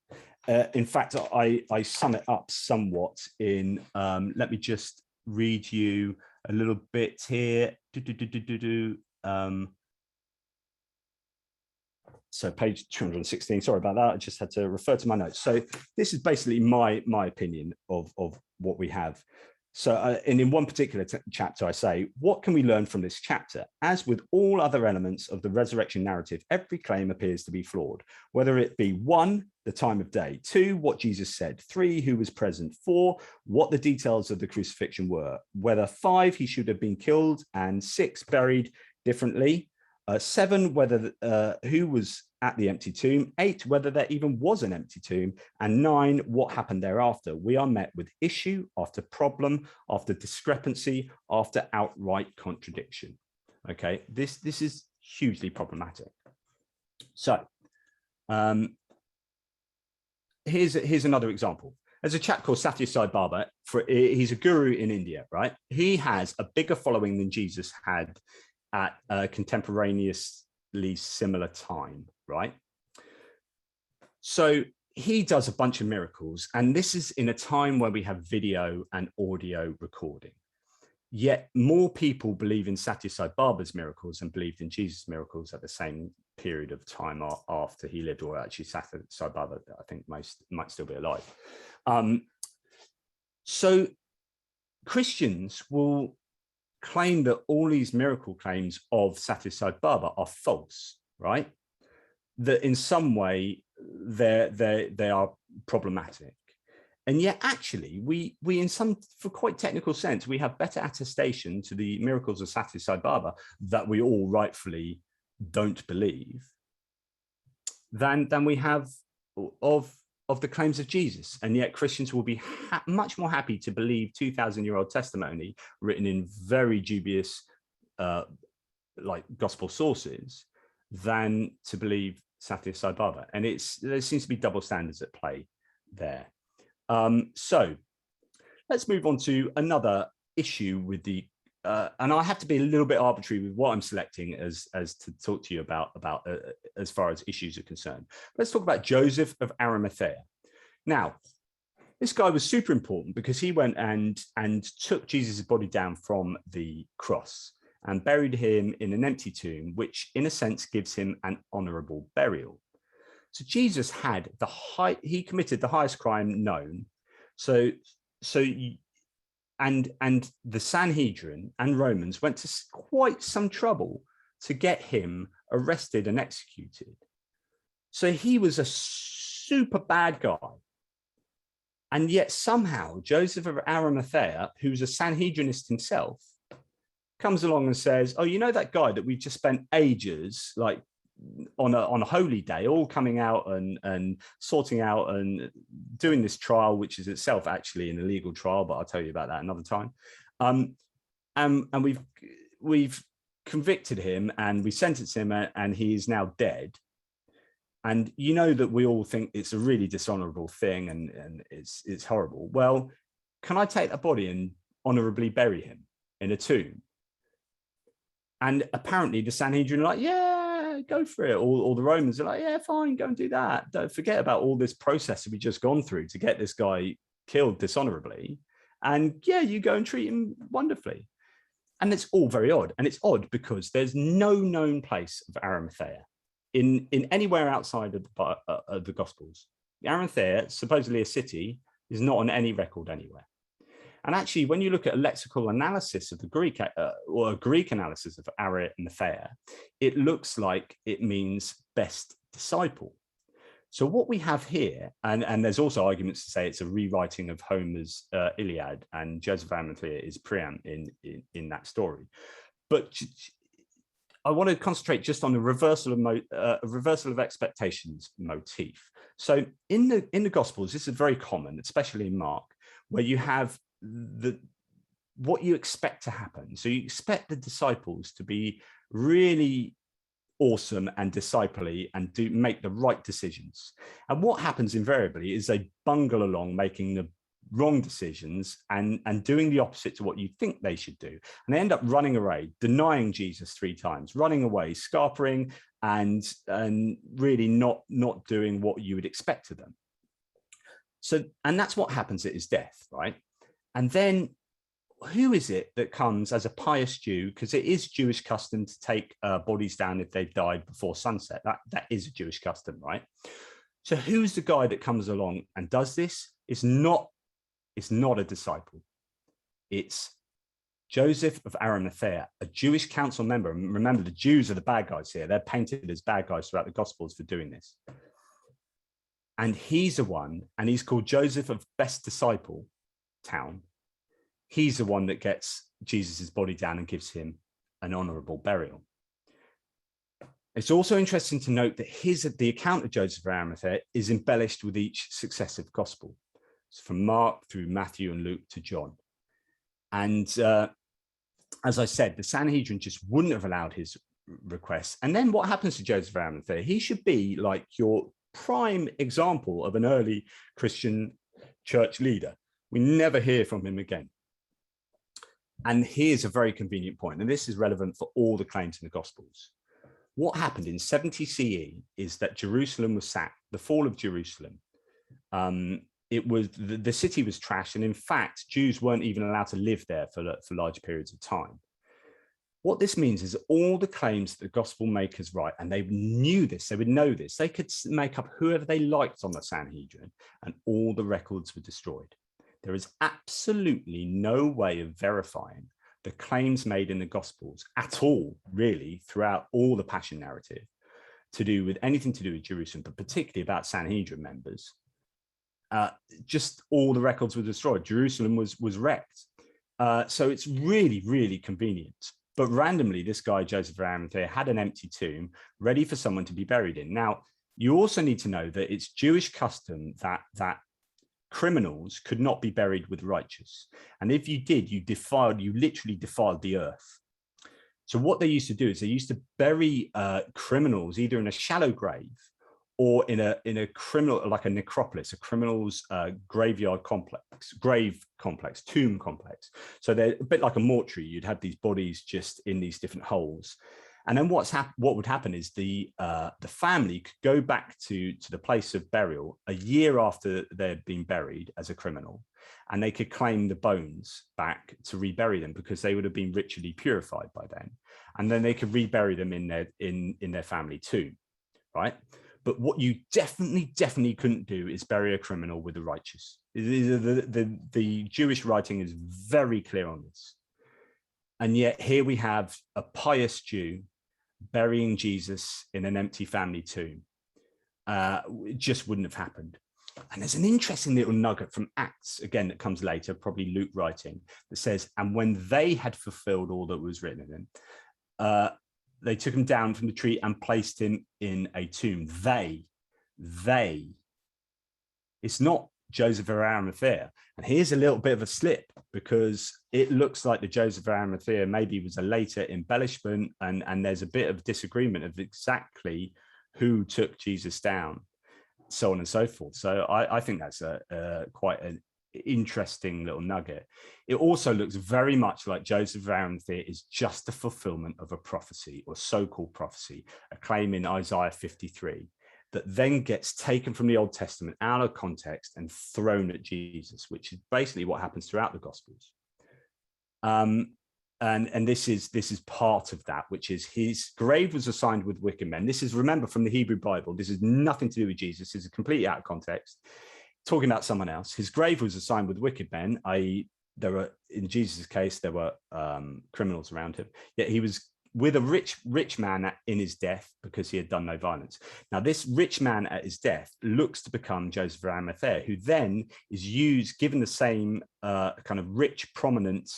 In fact, I sum it up somewhat in, let me just read you a little bit here. So page 216, sorry about that. I just had to refer to my notes. So this is basically my opinion of what we have. So and in one particular chapter, I say, what can we learn from this chapter? As with all other elements of the resurrection narrative, every claim appears to be flawed, whether it be 1, the time of day, 2, what Jesus said, 3, who was present, 4, what the details of the crucifixion were, whether 5, he should have been killed, and 6, buried differently, 7, whether who was at the empty tomb, 8, whether there even was an empty tomb, and 9, what happened thereafter. We are met with issue after problem, after discrepancy, after outright contradiction. Okay, this is hugely problematic. So here's another example. There's a chap called Sathya Sai Baba. He's a guru in India, right? He has a bigger following than Jesus had at a contemporaneously similar time, right? So he does a bunch of miracles, and this is in a time where we have video and audio recording. Yet more people believe in Sathya Sai Baba's miracles and believed in Jesus' miracles at the same period of time after he lived, or actually Sathya Sai Baba, I think might still be alive. So Christians will claim that all these miracle claims of Sathya Sai Baba are false, right? That in some way they are problematic. And yet actually we in some, for quite technical sense, we have better attestation to the miracles of Sathya Sai Baba that we all rightfully don't believe than we have of of the claims of Jesus. And yet Christians will be much more happy to believe 2,000-year-old testimony written in very dubious like gospel sources than to believe Satya Sai Baba. And there seems to be double standards at play there. So let's move on to another issue with the and I have to be a little bit arbitrary with what I'm selecting as to talk to you about as far as issues are concerned. Let's talk about Joseph of Arimathea. Now, this guy was super important because he went and took Jesus' body down from the cross and buried him in an empty tomb, which in a sense gives him an honorable burial. So Jesus had he committed the highest crime known. And the Sanhedrin and Romans went to quite some trouble to get him arrested and executed. So he was a super bad guy. And yet somehow Joseph of Arimathea, who's a Sanhedrinist himself, comes along and says, oh, you know that guy that we've just spent ages like on a holy day, all coming out and sorting out and doing this trial, which is itself actually an illegal trial, but I'll tell you about that another time. And we've convicted him and we sentenced him and he is now dead. And you know that we all think it's a really dishonorable thing and it's horrible. Well, can I take that body and honorably bury him in a tomb? And apparently the Sanhedrin are like, yeah, go for it. All the Romans are like, yeah, fine, go and do that. Don't forget about all this process that we just gone through to get this guy killed dishonorably. And yeah, you go and treat him wonderfully. And it's all very odd. And it's odd because there's no known place of Arimathea in anywhere outside of the Gospels. Arimathea, supposedly a city, is not on any record anywhere. And actually, when you look at a lexical analysis of the Greek, or a Greek analysis of Arimathea, it looks like it means best disciple. So what we have here, and there's also arguments to say it's a rewriting of Homer's Iliad, and Joseph of Arimathea is Priam in that story. But I want to concentrate just on the reversal of expectations motif. So in the Gospels, this is very common, especially in Mark, where you have what you expect to happen. So you expect the disciples to be really awesome and disciple-y and make the right decisions. And what happens invariably is they bungle along making the wrong decisions and doing the opposite to what you think they should do. And they end up running away, denying Jesus 3 times, running away, scarpering and really not doing what you would expect of them. So, and that's what happens at his death, right? And then who is it that comes as a pious Jew? Because it is Jewish custom to take bodies down if they've died before sunset. That is a Jewish custom, right? So who's the guy that comes along and does this? It's not a disciple. It's Joseph of Arimathea, a Jewish council member. And remember, the Jews are the bad guys here. They're painted as bad guys throughout the Gospels for doing this. And he's the one, and he's called Joseph of Best Disciple Town. He's the one that gets Jesus's body down and gives him an honorable burial. It's also interesting to note that the account of Joseph of Arimathea is embellished with each successive gospel. It's from Mark through Matthew and Luke to John. And as I said, the Sanhedrin just wouldn't have allowed his request. And then what happens to Joseph of Arimathea? He should be like your prime example of an early Christian church leader. We never hear from him again. And here's a very convenient point, and this is relevant for all the claims in the Gospels. What happened in 70 CE is that Jerusalem was sacked, the fall of Jerusalem. It was the city was trashed, and in fact, Jews weren't even allowed to live there for large periods of time. What this means is all the claims that the gospel makers write, and they knew this, they would know this, they could make up whoever they liked on the Sanhedrin, and all the records were destroyed. There is absolutely no way of verifying the claims made in the Gospels at all, really, throughout all the Passion narrative, anything to do with Jerusalem, but particularly about Sanhedrin members. Just all the records were destroyed. Jerusalem was wrecked. So it's really, really convenient. But randomly, this guy, Joseph of Arimathea, had an empty tomb ready for someone to be buried in. Now, You also need to know that it's Jewish custom that criminals could not be buried with righteous. And if you did, you literally defiled the earth. So what they used to do is they used to bury criminals either in a shallow grave or in a criminal, like a necropolis, a criminal's graveyard complex, tomb complex. So they're a bit like a mortuary. You'd have these bodies just in these different holes. And then what would happen is the family could go back to the place of burial a year after they'd been buried as a criminal, and they could claim the bones back to rebury them because they would have been ritually purified by then, and then they could rebury them in their family tomb, right? But what you definitely couldn't do is bury a criminal with the righteous. The Jewish writing is very clear on this, and yet here we have a pious Jew burying Jesus in an empty family tomb. It just wouldn't have happened. And there's an interesting little nugget from Acts, again, that comes later, probably Luke writing, that says, and when they had fulfilled all that was written in him, they took him down from the tree and placed him in a tomb. They, it's not Joseph of Arimathea. And here's a little bit of a slip, because it looks like the Joseph of Arimathea maybe was a later embellishment, and there's a bit of disagreement of exactly who took Jesus down, so on and so forth. So I think that's quite an interesting little nugget. It also looks very much like Joseph of Arimathea is just the fulfillment of a prophecy, or so-called prophecy, a claim in Isaiah 53, that then gets taken from the Old Testament out of context and thrown at Jesus, which is basically what happens throughout the Gospels. And this is part of that, which is his grave was assigned with wicked men. This is, remember, from the Hebrew Bible. This is nothing to do with Jesus. This is completely out of context, talking about someone else. His grave was assigned with wicked men, i.e., there were, in Jesus' case, there were criminals around him. Yet he was with a rich man in his death because he had done no violence. Now, this rich man at his death looks to become Joseph of Arimathea, who then is given the same kind of rich, prominent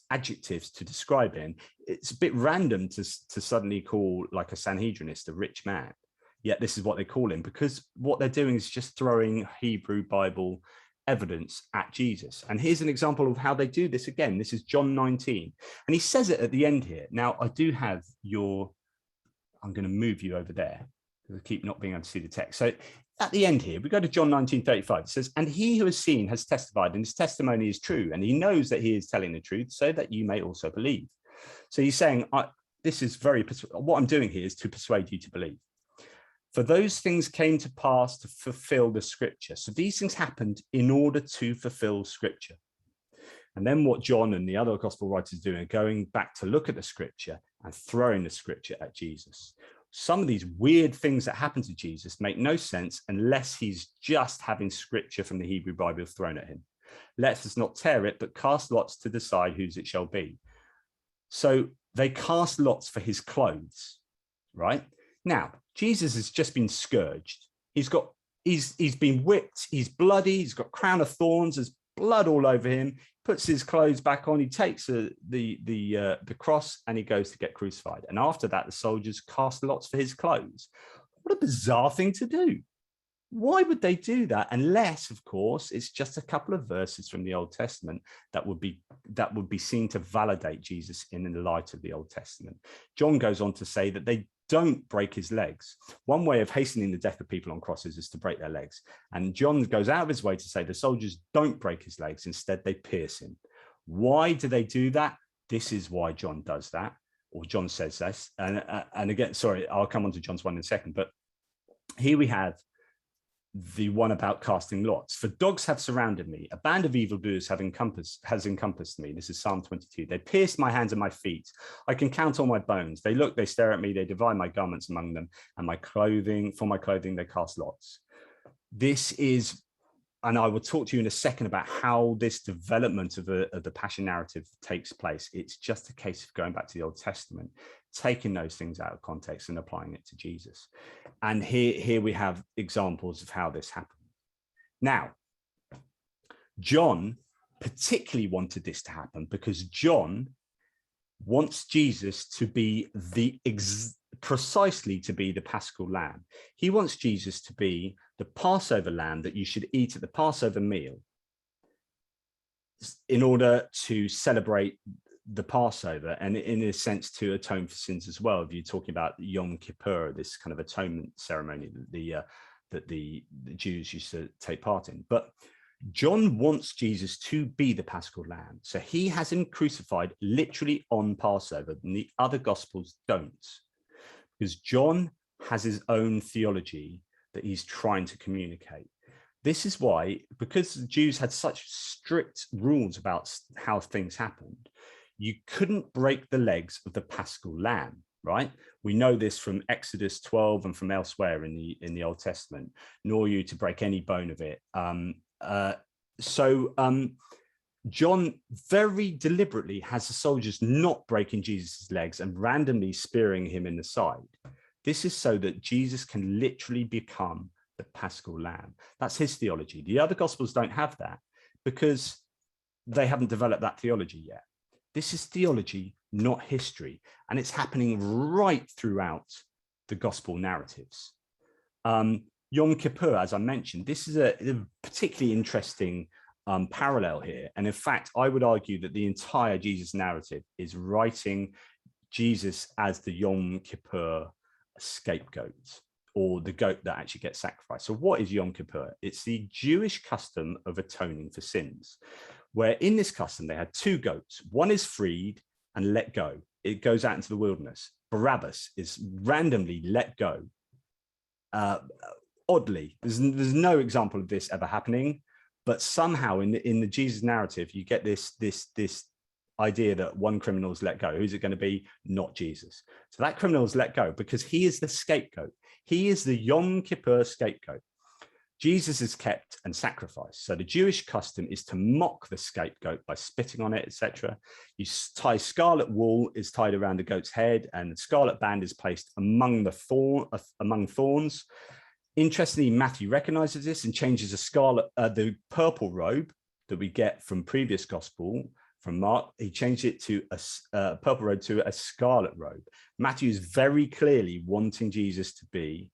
adjectives to describe him. It's a bit random to suddenly call like a Sanhedrinist a rich man. Yet this is what they call him, because what they're doing is just throwing Hebrew Bible evidence at Jesus. And here's an example of how they do this again. This is John 19. And he says it at the end here. Now, I do have I'm going to move you over there because I keep not being able to see the text. So at the end here, we go to John 19:35. It says, and he who has seen has testified, and his testimony is true. And he knows that he is telling the truth, so that you may also believe. So he's saying, what I'm doing here is to persuade you to believe. For those things came to pass to fulfill the scripture. So these things happened in order to fulfill scripture. And then what John and the other gospel writers do are going back to look at the scripture and throwing the scripture at Jesus. Some of these weird things that happen to Jesus make no sense unless he's just having scripture from the Hebrew Bible thrown at him. Let us not tear it, but cast lots to decide whose it shall be. So they cast lots for his clothes, right? Now, Jesus has just been scourged. He's been whipped. He's bloody. He's got a crown of thorns. There's blood all over him. Puts his clothes back on. He takes the cross and he goes to get crucified. And after that, the soldiers cast lots for his clothes. What a bizarre thing to do. Why would they do that? Unless, of course, it's just a couple of verses from the Old Testament that would be seen to validate Jesus in the light of the Old Testament. John goes on to say that they don't break his legs. One way of hastening the death of people on crosses is to break their legs. And John goes out of his way to say the soldiers don't break his legs. Instead, they pierce him. Why do they do that? This is why John does that, or John says this. And again, sorry, I'll come on to John's one in a second. But here we have the one about casting lots. For dogs have surrounded me, a band of evildoers has encompassed me. This is Psalm 22. They pierced my hands and my feet. I can count all my bones. They look, they stare at me, they divide my garments among them, and for my clothing they cast lots. This is, and I will talk to you in a second about how this development of the passion narrative takes place. It's just a case of going back to the Old Testament, taking those things out of context and applying it to Jesus. And here we have examples of how this happened. Now, John particularly wanted this to happen because John wants Jesus to be precisely to be the Paschal lamb. He wants Jesus to be the Passover lamb that you should eat at the Passover meal in order to celebrate the Passover, and in a sense to atone for sins as well. If you're talking about Yom Kippur, this kind of atonement ceremony that the Jews used to take part in. But John wants Jesus to be the Paschal lamb. So he has him crucified literally on Passover, and the other Gospels don't. Because John has his own theology that he's trying to communicate. This is why, because the Jews had such strict rules about how things happened, you couldn't break the legs of the Paschal lamb, right? We know this from Exodus 12 and from elsewhere in the Old Testament, nor you to break any bone of it. John very deliberately has the soldiers not breaking Jesus' legs and randomly spearing him in the side. This is so that Jesus can literally become the Paschal lamb. That's his theology. The other Gospels don't have that because they haven't developed that theology yet. This is theology, not history, and it's happening right throughout the Gospel narratives. Yom Kippur, as I mentioned, this is a particularly interesting parallel here. And in fact, I would argue that the entire Jesus narrative is writing Jesus as the Yom Kippur scapegoat, or the goat that actually gets sacrificed. So what is Yom Kippur? It's the Jewish custom of atoning for sins, where in this custom, they had two goats. One is freed and let go. It goes out into the wilderness. Barabbas is randomly let go. Oddly, there's no example of this ever happening, but somehow in the Jesus narrative, you get this idea that one criminal is let go. Who's it going to be? Not Jesus. So that criminal is let go because he is the scapegoat. He is the Yom Kippur scapegoat. Jesus is kept and sacrificed. So the Jewish custom is to mock the scapegoat by spitting on it, etc. You tie scarlet wool is tied around the goat's head, and the scarlet band is placed among thorns. Interestingly, Matthew recognizes this and changes the purple robe that we get from previous gospel from Mark. He changed it to a purple robe to a scarlet robe. Matthew is very clearly wanting Jesus to be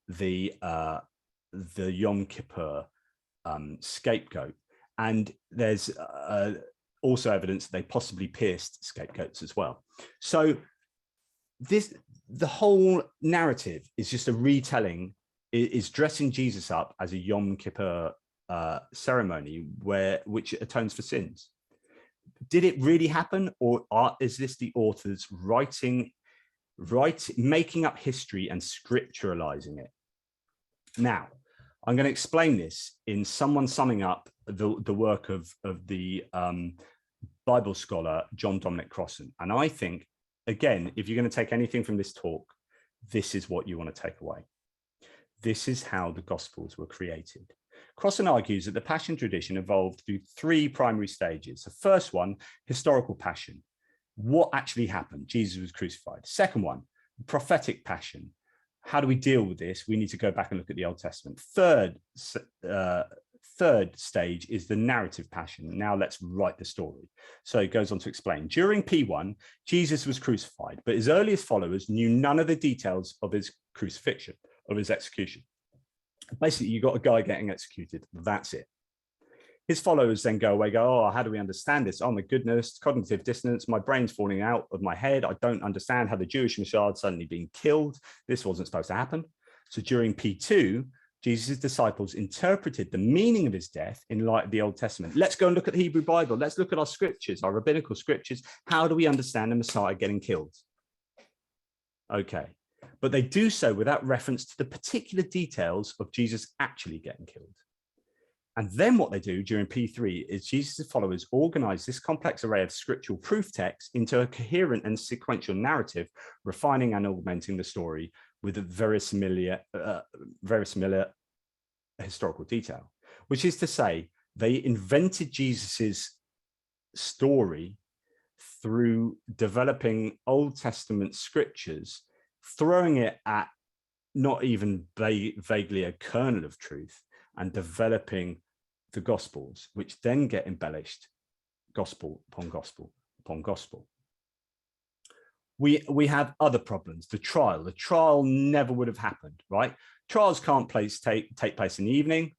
the Yom Kippur scapegoat. And there's also evidence that they possibly pierced scapegoats as well. So the whole narrative is just a retelling, is dressing Jesus up as a Yom Kippur ceremony which atones for sins. Did it really happen, or is this the authors making up history and scripturalizing it? Now, I'm going to explain this in someone summing up the work of the Bible scholar John Dominic Crossan. And I think, again, if you're going to take anything from this talk, this is what you want to take away. This is how the Gospels were created. Crossan argues that the Passion tradition evolved through three primary stages. The first one, historical passion. What actually happened? Jesus was crucified. Second one, prophetic passion. How do we deal with this? We need to go back and look at the Old Testament. Third stage is the narrative passion. Now let's write the story. So it goes on to explain. During P1, Jesus was crucified, but his earliest followers knew none of the details of his crucifixion, of his execution. Basically, you got a guy getting executed. That's it. His followers then go away, oh, how do we understand this? Oh my goodness, cognitive dissonance. My brain's falling out of my head. I don't understand how the Jewish Messiah had suddenly been killed. This wasn't supposed to happen. So during P2, Jesus' disciples interpreted the meaning of his death in light of the Old Testament. Let's go and look at the Hebrew Bible. Let's look at our scriptures, our rabbinical scriptures. How do we understand the Messiah getting killed? Okay. But they do so without reference to the particular details of Jesus actually getting killed. And then what they do during P3 is Jesus' followers organize this complex array of scriptural proof texts into a coherent and sequential narrative, refining and augmenting the story with a very similar historical detail, which is to say they invented Jesus's story through developing Old Testament scriptures, throwing it at not even vaguely a kernel of truth, and developing the Gospels, which then get embellished gospel upon gospel upon gospel. We have other problems. The trial never would have happened, right? Trials can't take place in the evening,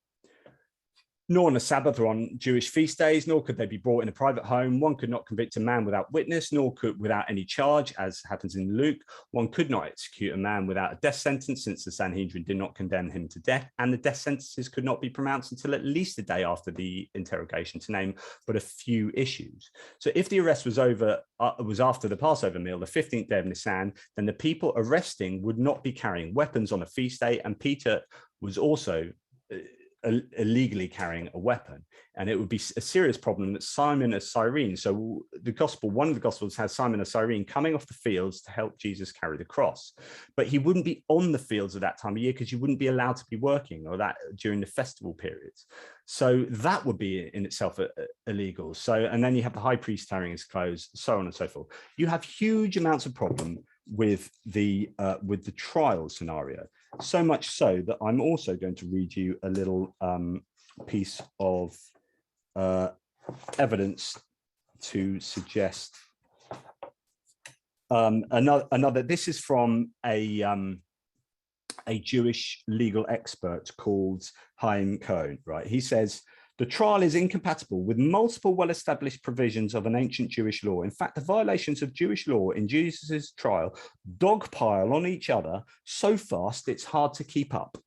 nor on a Sabbath or on Jewish feast days, nor could they be brought in a private home. One could not convict a man without witness, nor could without any charge, as happens in Luke. One could not execute a man without a death sentence, since the Sanhedrin did not condemn him to death, and the death sentences could not be pronounced until at least a day after the interrogation, to name but a few issues. So if the arrest was after the Passover meal, the 15th day of Nisan, then the people arresting would not be carrying weapons on a feast day, and Peter was also illegally carrying a weapon, and it would be a serious problem that Simon of Cyrene, so one of the gospels has Simon of Cyrene coming off the fields to help Jesus carry the cross, but he wouldn't be on the fields at that time of year because you wouldn't be allowed to be working or that during the festival periods, so that would be in itself illegal. So, and then you have the high priest tearing his clothes, so on and so forth. You have huge amounts of problem with the trial scenario. So much so that I'm also going to read you a little piece of evidence to suggest another. This is from a Jewish legal expert called Chaim Cohen. Right, he says, the trial is incompatible with multiple well-established provisions of an ancient Jewish law. In fact, the violations of Jewish law in Jesus' trial dogpile on each other so fast it's hard to keep up.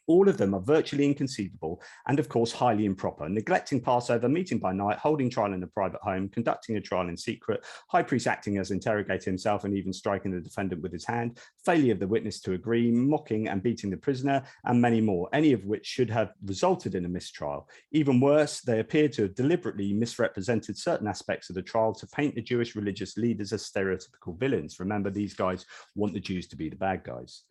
All of them are virtually inconceivable and, of course, highly improper. Neglecting Passover, meeting by night, holding trial in a private home, conducting a trial in secret, high priest acting as interrogator himself and even striking the defendant with his hand, failure of the witness to agree, mocking and beating the prisoner, and many more, any of which should have resulted in a mistrial. Even worse, they appear to have deliberately misrepresented certain aspects of the trial to paint the Jewish religious leaders as stereotypical villains. Remember, these guys want the Jews to be the bad guys.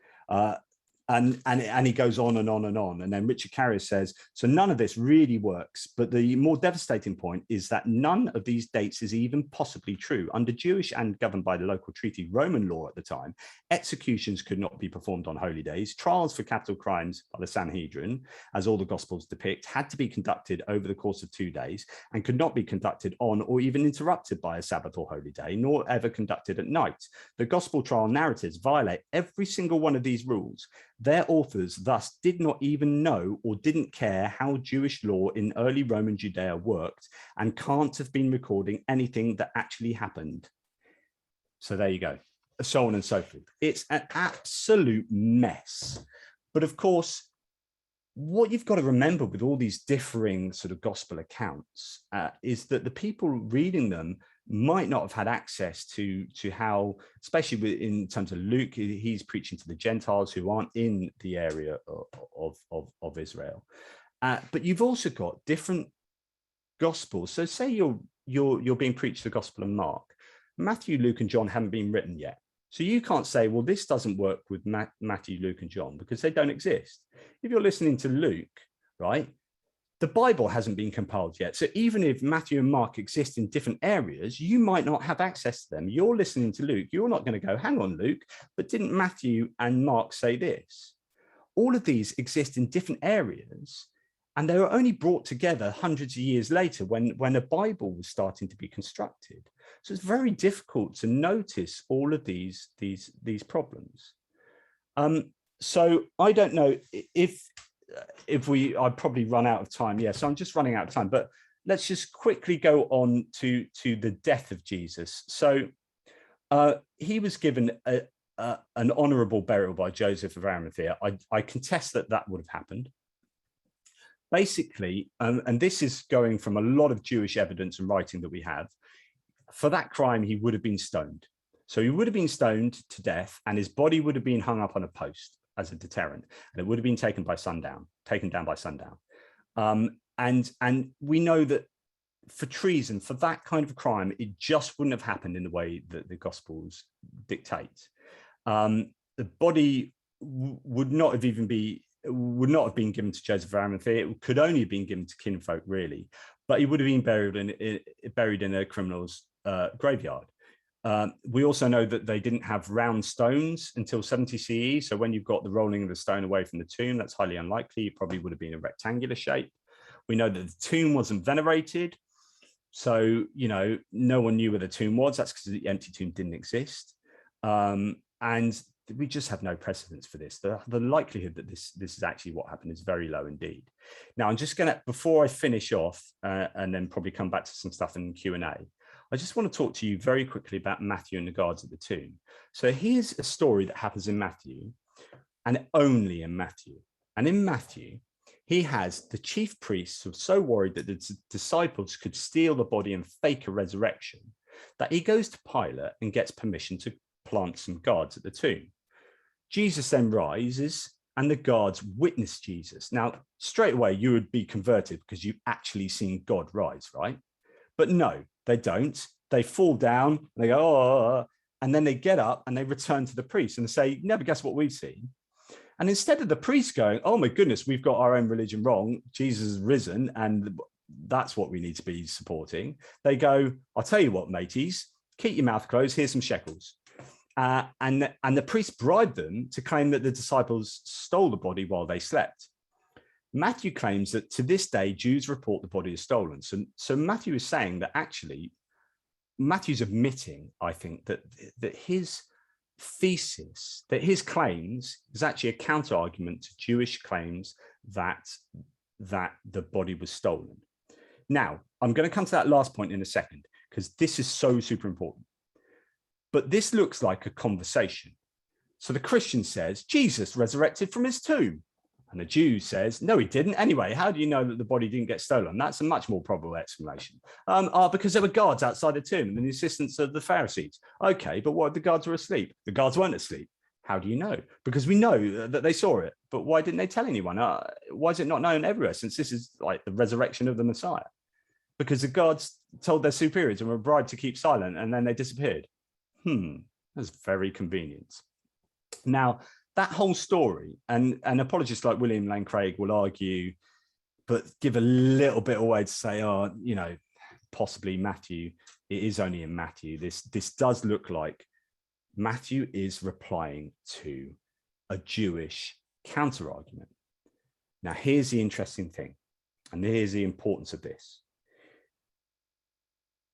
And he goes on and on and on. And then Richard Carrier says, so none of this really works. But the more devastating point is that none of these dates is even possibly true. Under Jewish and governed by the local treaty Roman law at the time, executions could not be performed on holy days. Trials for capital crimes by the Sanhedrin, as all the Gospels depict, had to be conducted over the course of 2 days and could not be conducted on or even interrupted by a Sabbath or holy day, nor ever conducted at night. The Gospel trial narratives violate every single one of these rules. Their authors thus did not even know or didn't care how Jewish law in early Roman Judea worked and can't have been recording anything that actually happened. So there you go, so on and so forth. It's an absolute mess. But of course, what you've got to remember with all these differing sort of gospel accounts is that the people reading them might not have had access to how, especially in terms of Luke, he's preaching to the Gentiles who aren't in the area of Israel. But you've also got different gospels. So say you're being preached the Gospel of Mark. Matthew, Luke, and John haven't been written yet. So you can't say, well, this doesn't work with Matthew, Luke, and John because they don't exist. If you're listening to Luke, right, the Bible hasn't been compiled yet. So even if Matthew and Mark exist in different areas, you might not have access to them. You're listening to Luke. You're not going to go, hang on, Luke, but didn't Matthew and Mark say this? All of these exist in different areas, and they were only brought together hundreds of years later when a Bible was starting to be constructed. So it's very difficult to notice all of these problems. So I don't know if I'd probably run out of time. Yeah, so I'm just running out of time, but let's just quickly go on to the death of Jesus. So he was given an honorable burial by Joseph of Arimathea. I contest that would have happened. Basically, and this is going from a lot of Jewish evidence and writing that we have, for that crime, he would have been stoned. So he would have been stoned to death and his body would have been hung up on a post as a deterrent, and it would have been taken down by sundown. And we know that for treason, for that kind of crime, it just wouldn't have happened in the way that the Gospels dictate. The body would not have been given to Joseph of Arimathea. It could only have been given to kinfolk, really, but he would have been buried in a criminal's graveyard. We also know that they didn't have round stones until 70 CE. So when you've got the rolling of the stone away from the tomb, that's highly unlikely. It probably would have been a rectangular shape. We know that the tomb wasn't venerated. So, you know, no one knew where the tomb was. That's because the empty tomb didn't exist. And we just have no precedence for this. The likelihood that this is actually what happened is very low indeed. Now, I'm just going to, before I finish off and then probably come back to some stuff in Q&A, I just want to talk to you very quickly about Matthew and the guards at the tomb. So here's a story that happens in Matthew, and only in Matthew. And in Matthew, he has the chief priests who are so worried that the disciples could steal the body and fake a resurrection that he goes to Pilate and gets permission to plant some guards at the tomb. Jesus then rises and the guards witness Jesus. Now, straight away, you would be converted because you've actually seen God rise, right? But no, they don't. They fall down and they go, oh, and then they get up and they return to the priest and they say, never guess what we've seen. And instead of the priest going, oh my goodness, we've got our own religion wrong, Jesus has risen and that's what we need to be supporting, they go, I'll tell you what, mateys, keep your mouth closed, here's some shekels. And the priest bribed them to claim that the disciples stole the body while they slept. Matthew claims that to this day, Jews report the body is stolen. So Matthew is saying that actually, Matthew's admitting, I think, that his thesis, that his claims is actually a counter argument to Jewish claims that the body was stolen. Now, I'm going to come to that last point in a second, because this is so super important. But this looks like a conversation. So the Christian says, Jesus resurrected from his tomb. And the Jew says, no, he didn't. Anyway, how do you know that the body didn't get stolen? That's a much more probable explanation. Because there were guards outside the tomb and the assistants of the Pharisees. Okay, but what if the guards were asleep? The guards weren't asleep. How do you know? Because we know that they saw it. But why didn't they tell anyone? Why is it not known everywhere, since this is like the resurrection of the Messiah? Because the guards told their superiors and were bribed to keep silent, and then they disappeared. That's very convenient. Now, that whole story, and apologists like William Lane Craig will argue, but give a little bit away to say, oh, you know, possibly Matthew, it is only in Matthew. This does look like Matthew is replying to a Jewish counter argument. Now, here's the interesting thing, and here's the importance of this.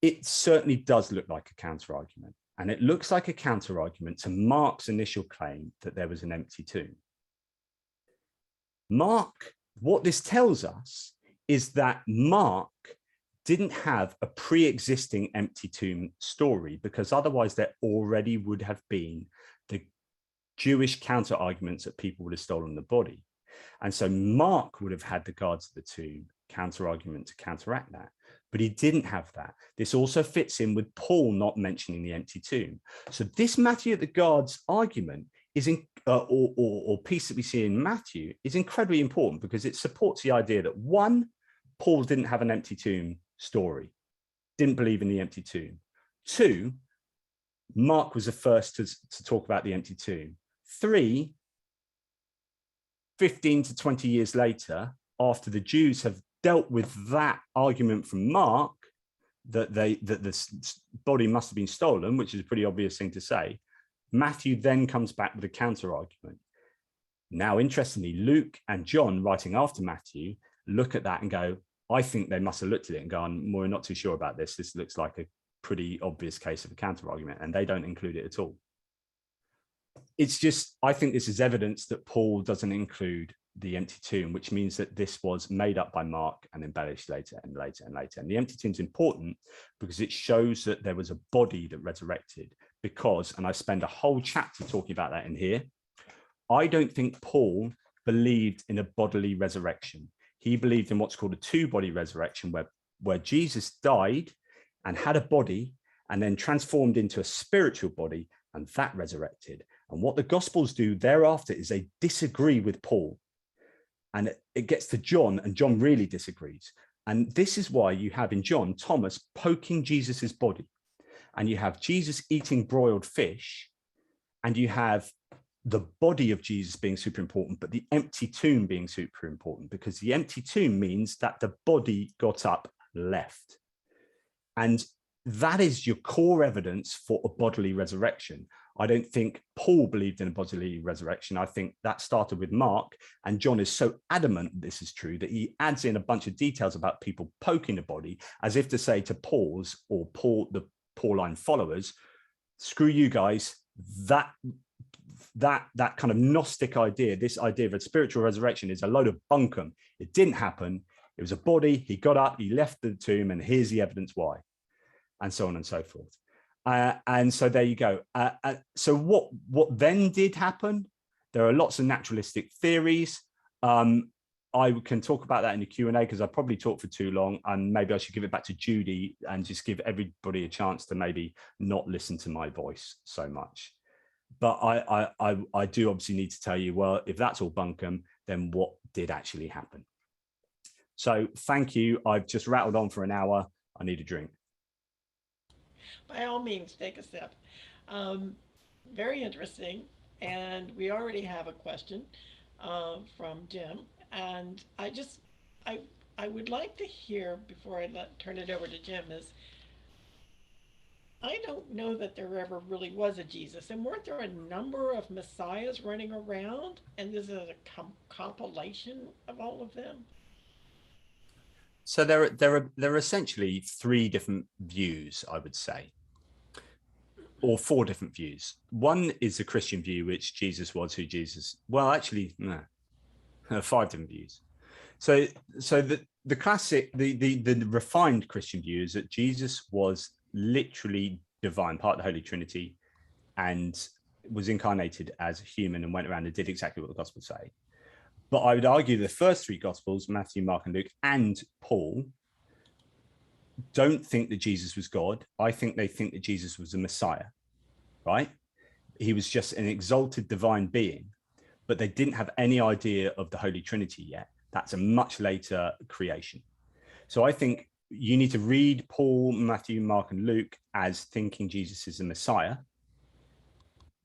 It certainly does look like a counter argument. And it looks like a counter argument to Mark's initial claim that there was an empty tomb. Mark, what this tells us is that Mark didn't have a pre-existing empty tomb story, because otherwise there already would have been the Jewish counter arguments that people would have stolen the body. And so Mark would have had the guards of the tomb counter argument to counteract that. But he didn't have that. This also fits in with Paul not mentioning the empty tomb. So this Matthew at the guards argument is or piece that we see in Matthew is incredibly important, because it supports the idea that, one, Paul didn't have an empty tomb story, didn't believe in the empty tomb. Two, Mark was the first to talk about the empty tomb. Three, 15 to 20 years later, after the Jews have dealt with that argument from Mark, that the body must have been stolen, which is a pretty obvious thing to say, Matthew then comes back with a counter argument. Now, interestingly, Luke and John, writing after Matthew, look at that and go, I think they must have looked at it and gone, we're not too sure about this. This looks like a pretty obvious case of a counter argument, and they don't include it at all. It's just, I think this is evidence that Paul doesn't include the empty tomb, which means that this was made up by Mark and embellished later and later and later. And the empty tomb is important because it shows that there was a body that resurrected, because, and I spend a whole chapter talking about that in here, I don't think Paul believed in a bodily resurrection. He believed in what's called a two-body resurrection, where Jesus died and had a body and then transformed into a spiritual body, and that resurrected. And what the Gospels do thereafter is they disagree with Paul. And it gets to John, and John really disagrees. And this is why you have in John, Thomas poking Jesus's body, and you have Jesus eating broiled fish, and you have the body of Jesus being super important, but the empty tomb being super important, because the empty tomb means that the body got up, left. And that is your core evidence for a bodily resurrection. I don't think Paul believed in a bodily resurrection. I think that started with Mark, and John is so adamant this is true that he adds in a bunch of details about people poking the body, as if to say to Paul's or the Pauline followers, screw you guys, that kind of Gnostic idea, this idea of a spiritual resurrection is a load of bunkum. It didn't happen. It was a body. He got up, he left the tomb, and here's the evidence why, and so on and so forth. And so there you go. So what then did happen? There are lots of naturalistic theories. I can talk about that in the Q&A because I probably talked for too long, and maybe I should give it back to Judy and just give everybody a chance to maybe not listen to my voice so much. But I do obviously need to tell you, well, if that's all bunkum, then what did actually happen? So thank you. I've just rattled on for an hour. I need a drink. By all means, take a sip. Very interesting. And we already have a question from Jim. And I would like to hear, before I turn it over to Jim, is I don't know that there ever really was a Jesus. And weren't there a number of messiahs running around? And this is a compilation of all of them? So there are essentially three different views, I would say, or four different views. One is the Christian view, which Jesus was who Jesus. Well, actually, no, five different views. So the classic, the refined Christian view is that Jesus was literally divine, part of the Holy Trinity, and was incarnated as a human and went around and did exactly what the Gospels say. But I would argue the first three Gospels, Matthew, Mark, and Luke, and Paul, don't think that Jesus was God. I think they think that Jesus was a Messiah, right? He was just an exalted divine being, but they didn't have any idea of the Holy Trinity yet. That's a much later creation. So I think you need to read Paul, Matthew, Mark, and Luke as thinking Jesus is a Messiah.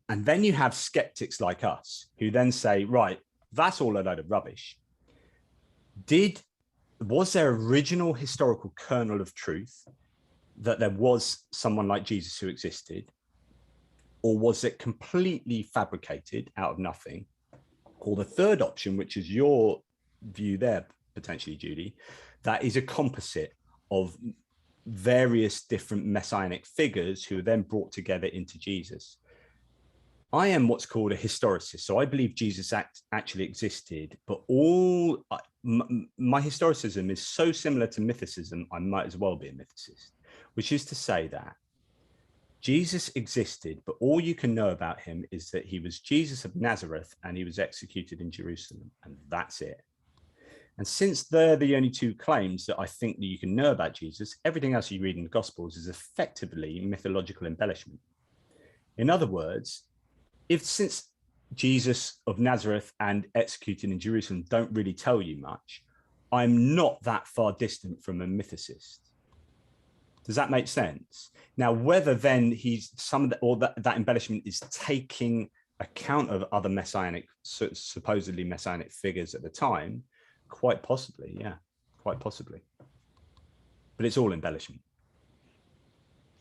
And then you have skeptics like us who then say, right, that's all a load of rubbish. Was there original historical kernel of truth that there was someone like Jesus who existed? Or was it completely fabricated out of nothing? Or the third option, which is your view there, potentially, Judy, that is a composite of various different messianic figures who are then brought together into Jesus. I am what's called a historicist. So I believe Jesus actually existed, but my historicism is so similar to mythicism, I might as well be a mythicist, which is to say that Jesus existed, but all you can know about him is that he was Jesus of Nazareth and he was executed in Jerusalem, and that's it. And since they're the only two claims that I think that you can know about Jesus, everything else you read in the Gospels is effectively mythological embellishment. In other words, since Jesus of Nazareth and executed in Jerusalem don't really tell you much, I'm not that far distant from a mythicist. Does that make sense? Now, whether then that embellishment is taking account of other supposedly messianic figures at the time, quite possibly, yeah, quite possibly. But it's all embellishment.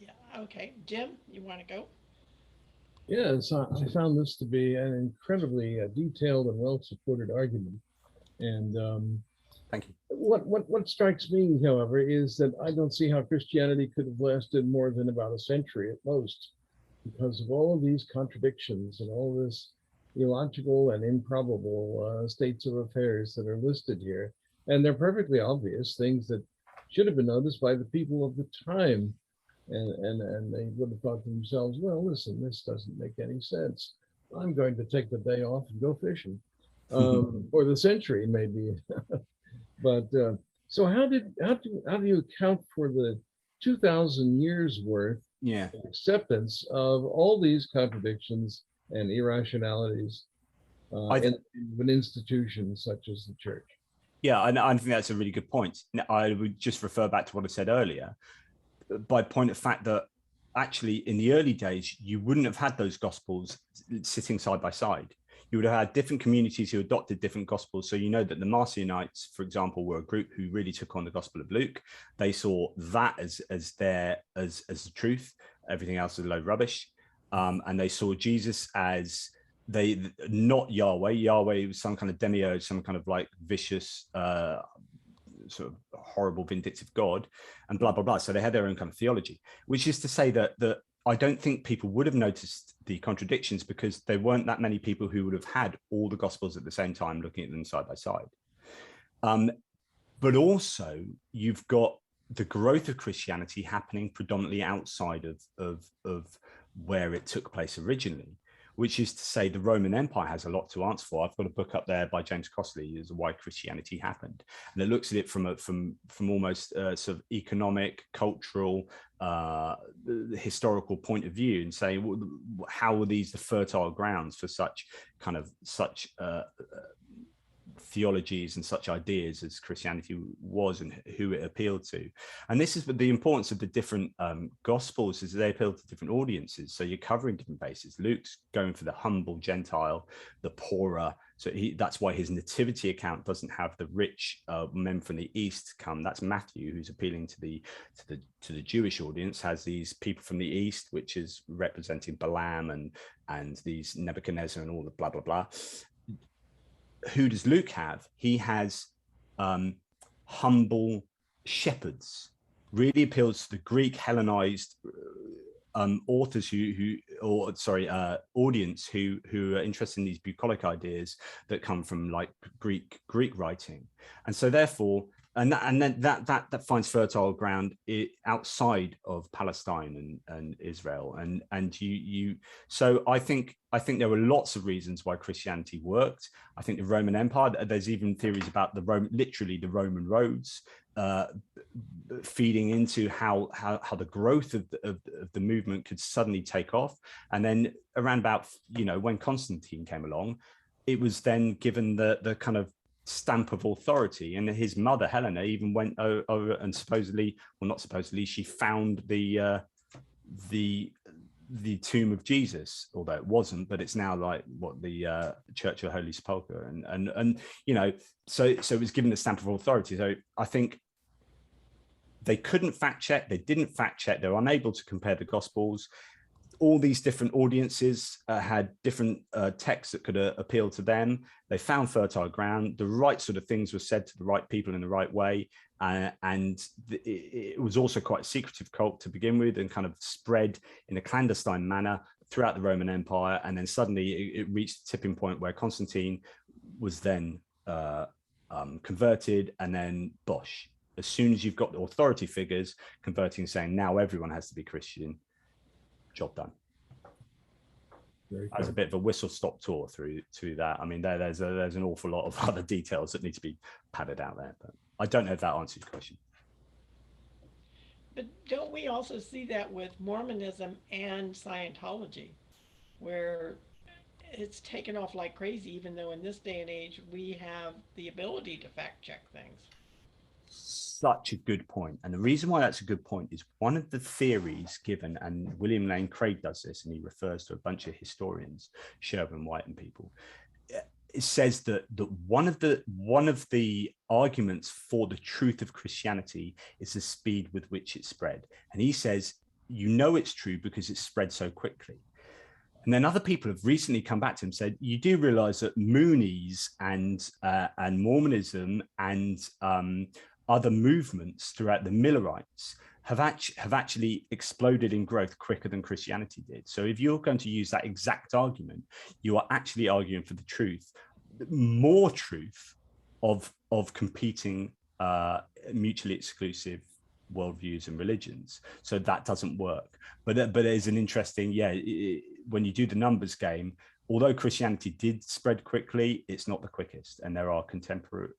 Yeah, okay. Jim, you want to go? Yes, I found this to be an incredibly detailed and well-supported argument. And thank you. What strikes me, however, is that I don't see how Christianity could have lasted more than about a century at most, because of all of these contradictions and all this illogical and improbable states of affairs that are listed here. And they're perfectly obvious things that should have been noticed by the people of the time. And they would have thought to themselves, well, listen, this doesn't make any sense. I'm going to take the day off and go fishing, or the century maybe. But so how do you account for the 2,000 years worth of acceptance of all these contradictions and irrationalities in an institution such as the church? Yeah, I think that's a really good point. I would just refer back to what I said earlier, by point of fact that actually in the early days, you wouldn't have had those gospels sitting side by side. You would have had different communities who adopted different gospels. So you know that the Marcionites, for example, were a group who really took on the Gospel of Luke. They saw that as the truth. Everything else is a load of rubbish. and they saw Jesus as not Yahweh. Yahweh was some kind of demiurge, some kind of like vicious, sort of horrible, vindictive God, and blah blah blah. So they had their own kind of theology, which is to say that I don't think people would have noticed the contradictions because there weren't that many people who would have had all the Gospels at the same time, looking at them side by side. But also, you've got the growth of Christianity happening predominantly outside of where it took place originally, which is to say the Roman Empire has a lot to answer for. I've got a book up there by James Crossley, is Why Christianity Happened, and it looks at it from almost sort of economic, cultural, historical point of view, and say, well, how were these the fertile grounds for such theologies and such ideas as Christianity was, and who it appealed to. And this is the importance of the different Gospels, is they appeal to different audiences. So you're covering different bases. Luke's going for the humble Gentile, the poorer. So that's why his nativity account doesn't have the rich men from the East come. That's Matthew, who's appealing to the Jewish audience, has these people from the East, which is representing Balaam and these Nebuchadnezzar and all the blah, blah, blah. Who does Luke have? He has humble shepherds. Really appeals to the Greek Hellenized authors audience who are interested in these bucolic ideas that come from like Greek writing, and so therefore, and then that finds fertile ground outside of Palestine and Israel, and you. So I think there were lots of reasons why Christianity worked. I think the Roman Empire. There's even theories about the Roman roads feeding into how the growth of the movement could suddenly take off, and then around about when Constantine came along, it was then given the kind of stamp of authority, and his mother Helena even went over and she found the tomb of Jesus, although it wasn't, but it's now like what the Church of Holy Sepulchre, and so it was given the stamp of authority. So I think they couldn't fact check, they didn't fact check, they were unable to compare the Gospels. All these different audiences had different texts that could appeal to them. They found fertile ground. The right sort of things were said to the right people in the right way. And it was also quite a secretive cult to begin with, and kind of spread in a clandestine manner throughout the Roman Empire. And then suddenly it reached a tipping point where Constantine was then converted, and then bosh. As soon as you've got the authority figures converting, saying now everyone has to be Christian, job done. As a bit of a whistle-stop tour through that. I mean, there's an awful lot of other details that need to be padded out there, but I don't know if that answers your question. But don't we also see that with Mormonism and Scientology, where it's taken off like crazy, even though in this day and age we have the ability to fact check things? Such a good point. And the reason why that's a good point is one of the theories given, and William Lane Craig does this, and he refers to a bunch of historians, Sherwin White and people. It says that one of the arguments for the truth of Christianity is the speed with which it spread. And he says, it's true because it spread so quickly. And then other people have recently come back to him and said, you do realize that Moonies and Mormonism and other movements throughout the Millerites have actually exploded in growth quicker than Christianity did. So if you're going to use that exact argument, you are actually arguing for the truth, more truth of competing mutually exclusive worldviews and religions. So that doesn't work. But there's an interesting, when you do the numbers game, although Christianity did spread quickly, it's not the quickest, and there are contemporary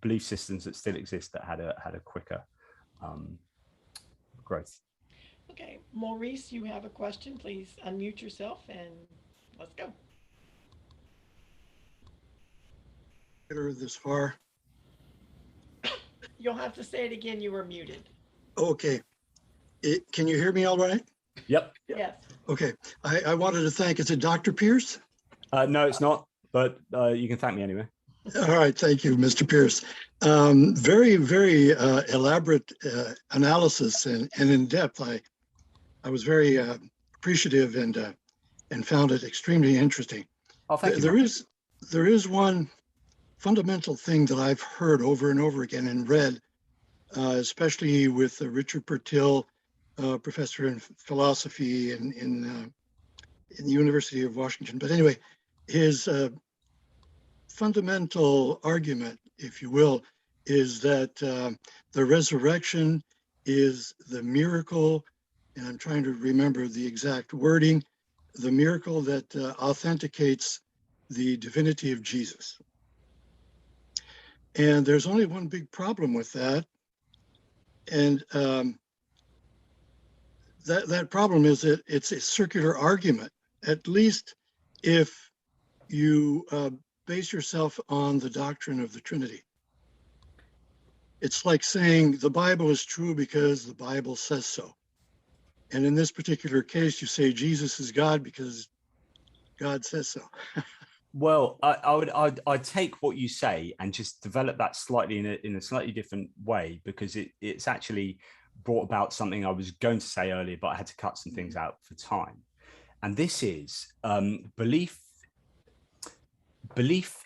belief systems that still exist that had a quicker growth. Okay, Maurice, you have a question. Please unmute yourself and let's go. This far. You'll have to say it again. You were muted. Okay. Can you hear me all right? Yep. Yes. Okay. I wanted to thank, is it Dr. Pearce? No, it's not, but you can thank me anyway. All right. Thank you, Mr. Pearce. Very, very elaborate analysis and in depth. I was very appreciative and found it extremely interesting. Oh, thank you. There is one fundamental thing that I've heard over and over again and read, especially with Richard Pertil, professor in philosophy in the University of Washington. But anyway, his fundamental argument, if you will, is that the resurrection is the miracle, and I'm trying to remember the exact wording, the miracle that authenticates the divinity of Jesus. And there's only one big problem with that. And that problem is that it's a circular argument, at least if you base yourself on the doctrine of the Trinity. It's like saying the Bible is true because the Bible says so. And in this particular case, you say Jesus is God because God says so. Well, I'd take what you say and just develop that slightly in a slightly different way, because it's actually brought about something I was going to say earlier, but I had to cut some things out for time. And this is belief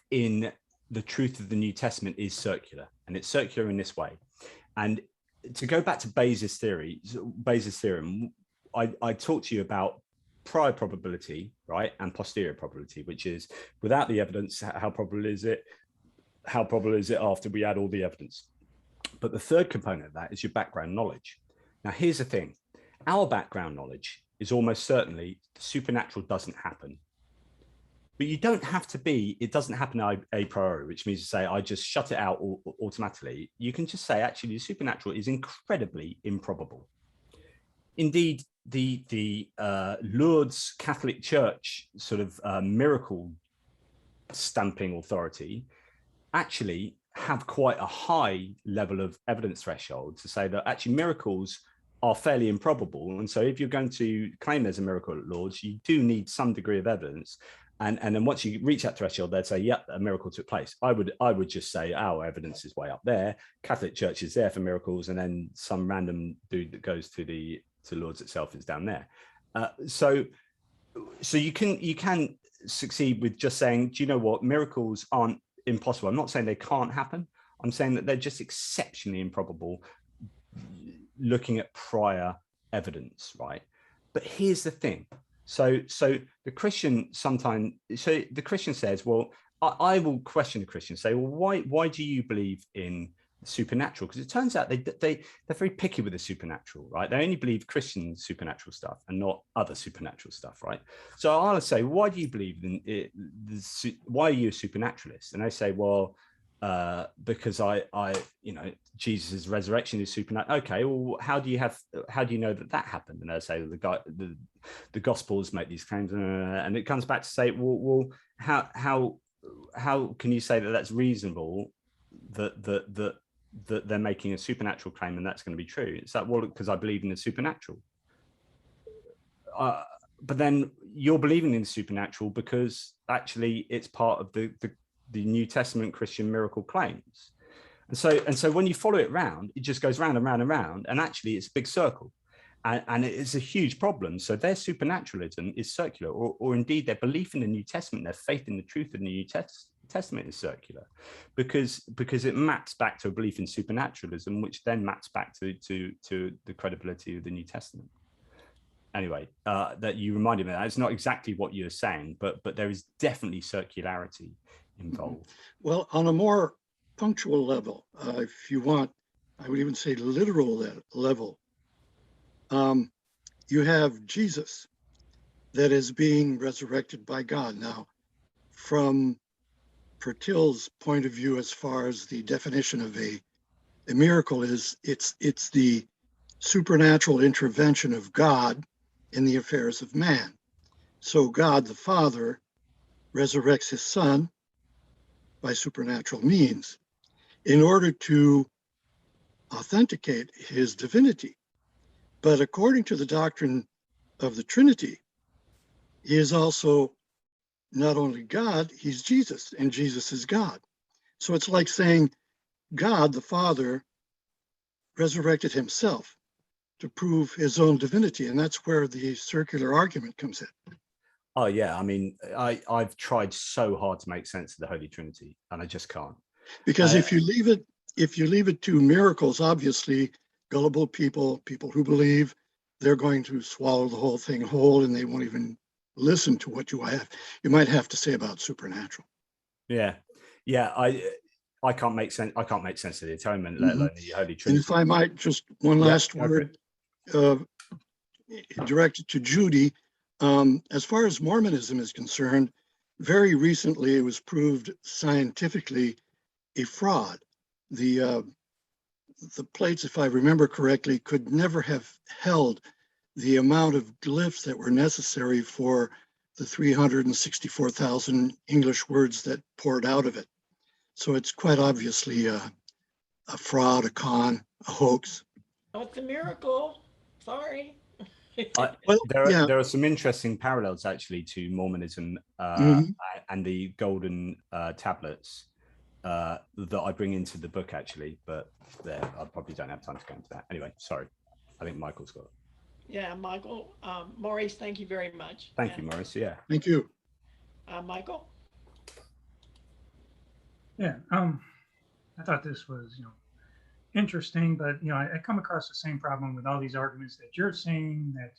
in the truth of the New Testament is circular, and it's circular in this way. And to go back to Bayes' theorem, I talked to you about prior probability, right, and posterior probability, which is without the evidence, how probable is it? How probable is it after we add all the evidence? But the third component of that is your background knowledge. Now, here's the thing. Our background knowledge is almost certainly the supernatural doesn't happen. But you don't have to be, it doesn't happen a priori, which means to say, I just shut it out automatically. You can just say, actually, the supernatural is incredibly improbable. Indeed, the Lourdes Catholic Church sort of miracle stamping authority actually have quite a high level of evidence threshold to say that actually miracles are fairly improbable. And so if you're going to claim there's a miracle at Lourdes, you do need some degree of evidence. And then once you reach that threshold, they'd say, yeah, a miracle took place. I would just say our evidence is way up there. Catholic Church is there for miracles, and then some random dude that goes to Lourdes itself is down there. So you can succeed with just saying, do you know what? Miracles aren't impossible. I'm not saying they can't happen. I'm saying that they're just exceptionally improbable looking at prior evidence, right? But here's the thing. So the Christian the Christian says, well, I will question the Christian, say, well, why do you believe in supernatural? Because it turns out they're very picky with the supernatural, right? They only believe Christian supernatural stuff and not other supernatural stuff, right? So I'll say, why do you believe in it? Why are you a supernaturalist? And they say, well, because I Jesus' resurrection is supernatural. Okay, well, how do you know that happened? And they say the Gospels make these claims, and it comes back to say, well, how can you say that that's reasonable? That they're making a supernatural claim and that's going to be true. It's like, well, because I believe in the supernatural. But then you're believing in the supernatural because actually it's part of the New Testament Christian miracle claims. And so when you follow it round, it just goes round and round and round, and actually it's a big circle. And it is a huge problem. So their supernaturalism is circular, or indeed their belief in the New Testament, their faith in the truth of the New Testament is circular, because it maps back to a belief in supernaturalism, which then maps back to the credibility of the New Testament. Anyway, that you reminded me that it's not exactly what you're saying, but there is definitely circularity involved. Well, on a more punctual level, if you want, I would even say literal level, you have Jesus that is being resurrected by God. Now, from Pertil's point of view, as far as the definition of a miracle is, it's the supernatural intervention of God in the affairs of man. So God the Father resurrects his Son by supernatural means in order to authenticate his divinity. But according to the doctrine of the Trinity, he is also not only God, he's Jesus, and Jesus is God. So it's like saying God the Father resurrected himself. to prove his own divinity. And that's where the circular argument comes in. Oh yeah, I mean, I've tried so hard to make sense of the Holy Trinity, and I just can't. Because if you leave it to miracles, obviously gullible people who believe, they're going to swallow the whole thing whole, and they won't even listen to what you might have to say about supernatural. Yeah, I can't make sense. I can't make sense of the atonement, let alone the Holy Trinity. And if I might, just one last word directed to Judy. As far as Mormonism is concerned, very recently it was proved scientifically a fraud. The plates, if I remember correctly, could never have held the amount of glyphs that were necessary for the 364,000 English words that poured out of it. So it's quite obviously a fraud, a con, a hoax. Oh, it's a miracle. Sorry. There are some interesting parallels actually to Mormonism and the golden tablets that I bring into the book actually, but I probably don't have time to go into that. Anyway, sorry. I think Michael's got it. Yeah, Michael. Maurice, thank you very much. Thank you, Maurice. Yeah. Thank you. Michael? Yeah, I thought this was, interesting, but, I come across the same problem with all these arguments that you're saying that,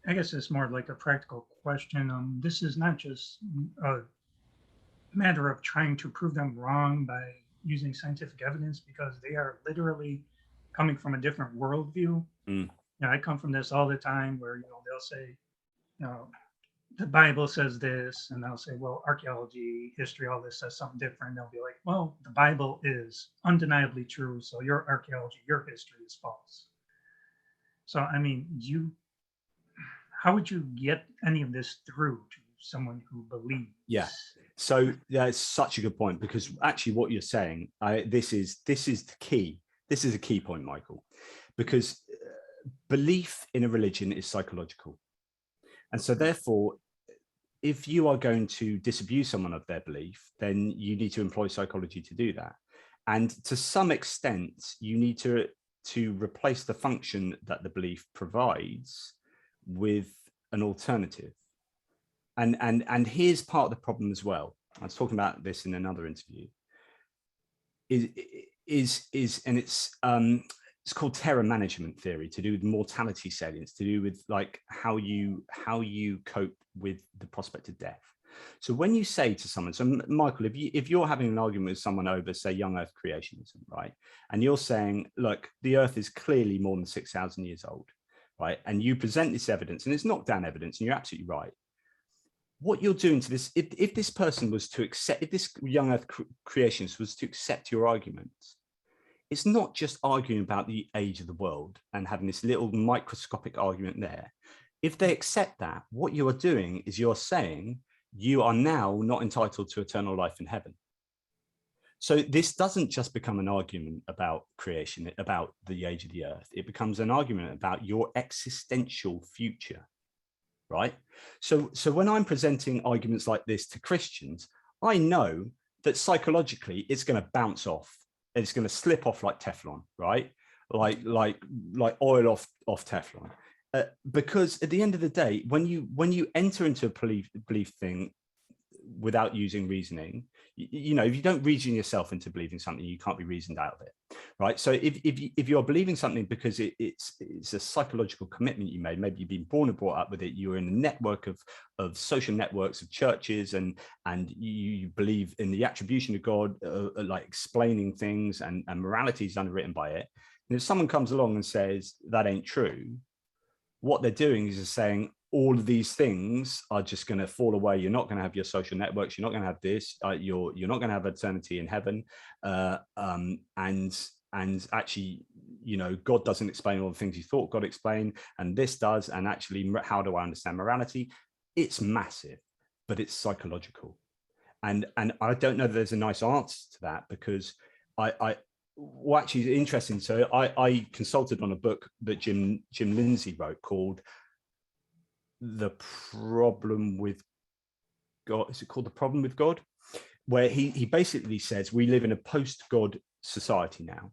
I guess it's more like a practical question. This is not just a matter of trying to prove them wrong by using scientific evidence, because they are literally coming from a different worldview. I come from this all the time where, they'll say, the Bible says this, and they'll say, well, archaeology, history, all this says something different. They'll be like, well, the Bible is undeniably true, so your archaeology, your history is false. So, I mean, how would you get any of this through to someone who believes? Yeah. So it's such a good point, because actually what you're saying, this is the key. This is a key point, Michael, because belief in a religion is psychological. And so therefore, if you are going to disabuse someone of their belief, then you need to employ psychology to do that. And to some extent, you need to replace the function that the belief provides with an alternative. And here's part of the problem as well. I was talking about this in another interview. It's called terror management theory, to do with mortality salience, to do with like how you cope with the prospect of death. So when you say to someone, so Michael, if you're having an argument with someone over, say, young Earth creationism, right, and you're saying, look, the Earth is clearly more than 6,000 years old, right, and you present this evidence, and it's knockdown evidence, and you're absolutely right. What you're doing to this, if this person was to accept, if this young Earth creationist was to accept your argument, it's not just arguing about the age of the world and having this little microscopic argument there. If they accept that, what you are doing is you're saying you are now not entitled to eternal life in heaven. So this doesn't just become an argument about creation, about the age of the earth. It becomes an argument about your existential future, right? So when I'm presenting arguments like this to Christians, I know that psychologically it's going to bounce off. It's going to slip off like Teflon, right? Like oil off Teflon. Because at the end of the day, when you enter into a belief thing without using reasoning, if you don't reason yourself into believing something, you can't be reasoned out of it, right? So if you're believing something because it's a psychological commitment you made, maybe you've been born and brought up with it, you're in a network of social networks of churches, and you believe in the attribution of God, like explaining things, and morality is underwritten by it. And if someone comes along and says that ain't true, what they're doing is saying all of these things are just going to fall away. You're not going to have your social networks. You're not going to have this. You're not going to have eternity in heaven. And actually, God doesn't explain all the things you thought God explained, and this does. And actually, how do I understand morality? It's massive, but it's psychological. And I don't know that there's a nice answer to that, because well, actually, it's interesting. So I consulted on a book that Jim Lindsay wrote called The Problem with God. Is it called The Problem with God? Where he basically says we live in a post-God society now,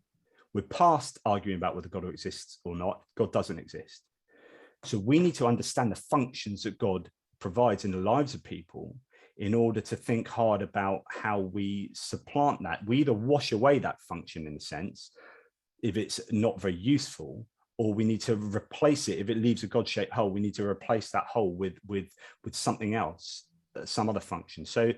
We're past arguing about whether God exists or not. God doesn't exist. So we need to understand the functions that God provides in the lives of people in order to think hard about how we supplant that. We either wash away that function, in a sense, if it's not very useful, or we need to replace it. If it leaves a God-shaped hole, we need to replace that hole with something else, some other function. So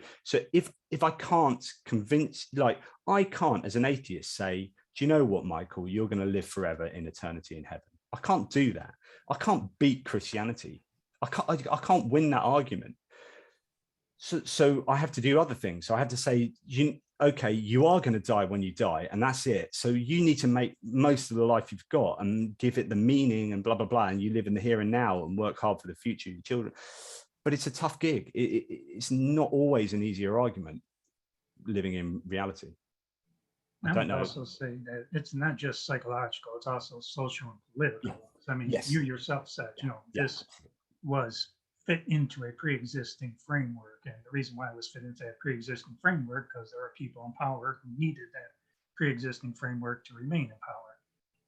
if I can't convince, like I can't as an atheist say, do you know what, Michael, you're going to live forever in eternity in heaven. I can't do that. I can't beat Christianity. I can't win that argument. So I have to do other things. So I have to say, okay, you are going to die when you die, and that's it. So you need to make most of the life you've got and give it the meaning and blah, blah, blah. And you live in the here and now and work hard for the future of your children. But it's a tough gig. It's not always an easier argument living in reality. I would also say that it's not just psychological, it's also social and political. Yeah. I mean, yes. You yourself said, this was fit into a pre-existing framework. And the reason why it was fit into that pre-existing framework, because there are people in power who needed that pre-existing framework to remain in power.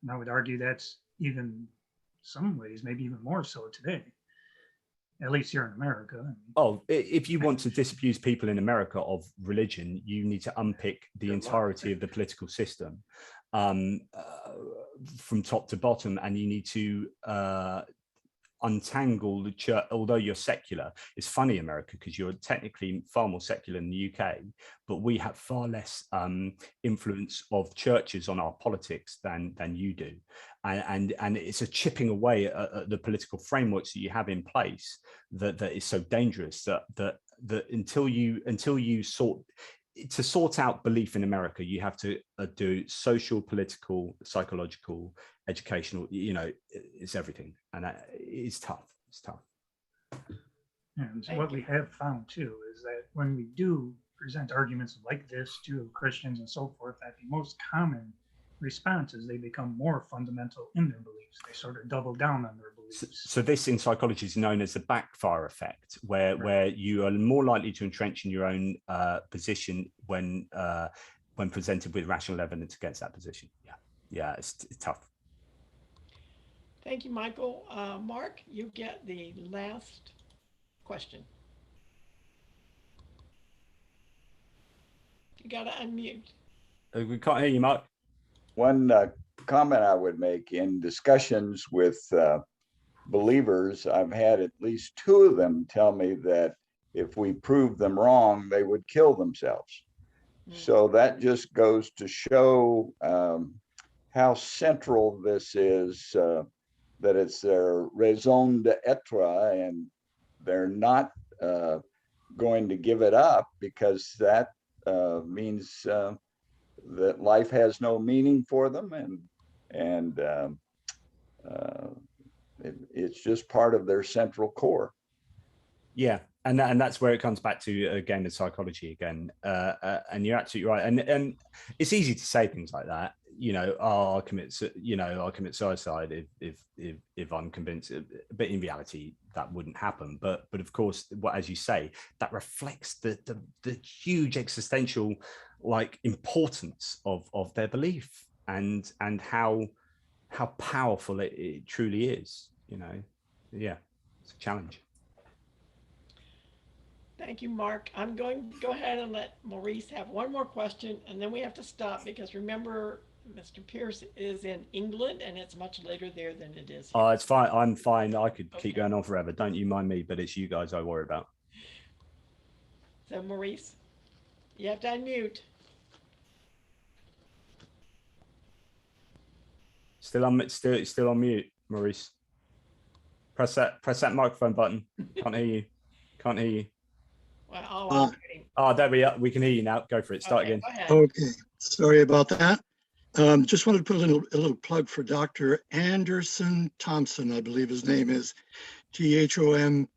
And I would argue that's even some ways, maybe even more so today, at least here in America. Oh, if you want to disabuse people in America of religion, you need to unpick the entirety of the political system from top to bottom, and you need to untangle the church. Although you're secular, it's funny, America, because you're technically far more secular in the UK, but we have far less influence of churches on our politics than you do, and it's a chipping away at the political frameworks that you have in place that is so dangerous. That until you sort out belief in America, you have to do social, political, psychological, educational, it's everything. And it's tough. It's tough. And what we have found too is that when we do present arguments like this to Christians and so forth, that the most common response is they become more fundamental in their beliefs. They sort of double down on their beliefs. So this in psychology is known as the backfire effect, where you are more likely to entrench in your own position when presented with rational evidence against that position. Yeah, it's tough. Thank you, Michael. Mark, you get the last question. You got to unmute. We can't hear you, Mark. One comment I would make: in discussions with believers, I've had at least two of them tell me that if we prove them wrong, they would kill themselves. So that just goes to show how central this is, that it's their raison d'etre, and they're not going to give it up, because that means that life has no meaning for them, and it's just part of their central core. Yeah, and that's where it comes back to, again, the psychology again. And you're absolutely right. And it's easy to say things like that. I'll commit suicide if I'm convinced. But in reality, that wouldn't happen. But of course, as you say, that reflects the huge existential importance of their belief and how powerful it truly is. Yeah, it's a challenge. Thank you, Mark. I'm going to go ahead and let Maurice have one more question, and then we have to stop, because remember, Mr. Pearce is in England, and it's much later there than it is here. Oh, it's fine. I'm fine. I could keep going on forever. Don't you mind me, but it's you guys I worry about. So, Maurice, you have to unmute. Still on mute, Maurice. Press that microphone button. Can't hear you. Well, there we are. We can hear you now. Go for it. Start again. Okay. Sorry about that. Just wanted to put a little plug for Dr. Anderson Thompson, I believe his name is, Thompson.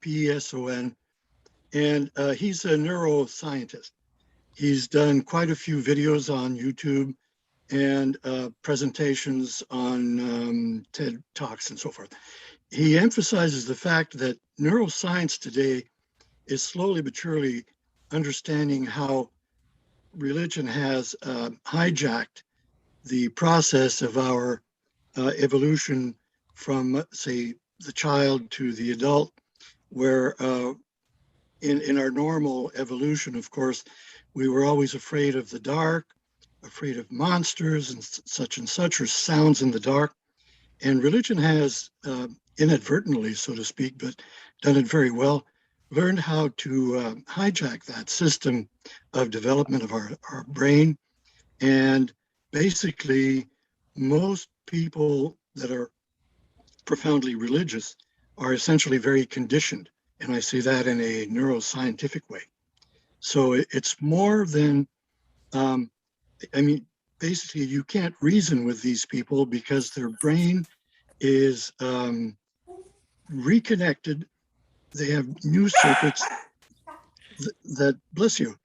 And he's a neuroscientist. He's done quite a few videos on YouTube and presentations on TED Talks and so forth. He emphasizes the fact that neuroscience today is slowly but surely understanding how religion has hijacked the process of our evolution from, say, the child to the adult, where in our normal evolution, of course, we were always afraid of the dark, afraid of monsters and such, or sounds in the dark. And religion has, inadvertently, so to speak, but done it very well, learned how to hijack that system of development of our brain. And basically, most people that are profoundly religious are essentially very conditioned. And I say that in a neuroscientific way. So it's more than, I mean, basically you can't reason with these people because their brain is reconnected. They have new circuits that bless you.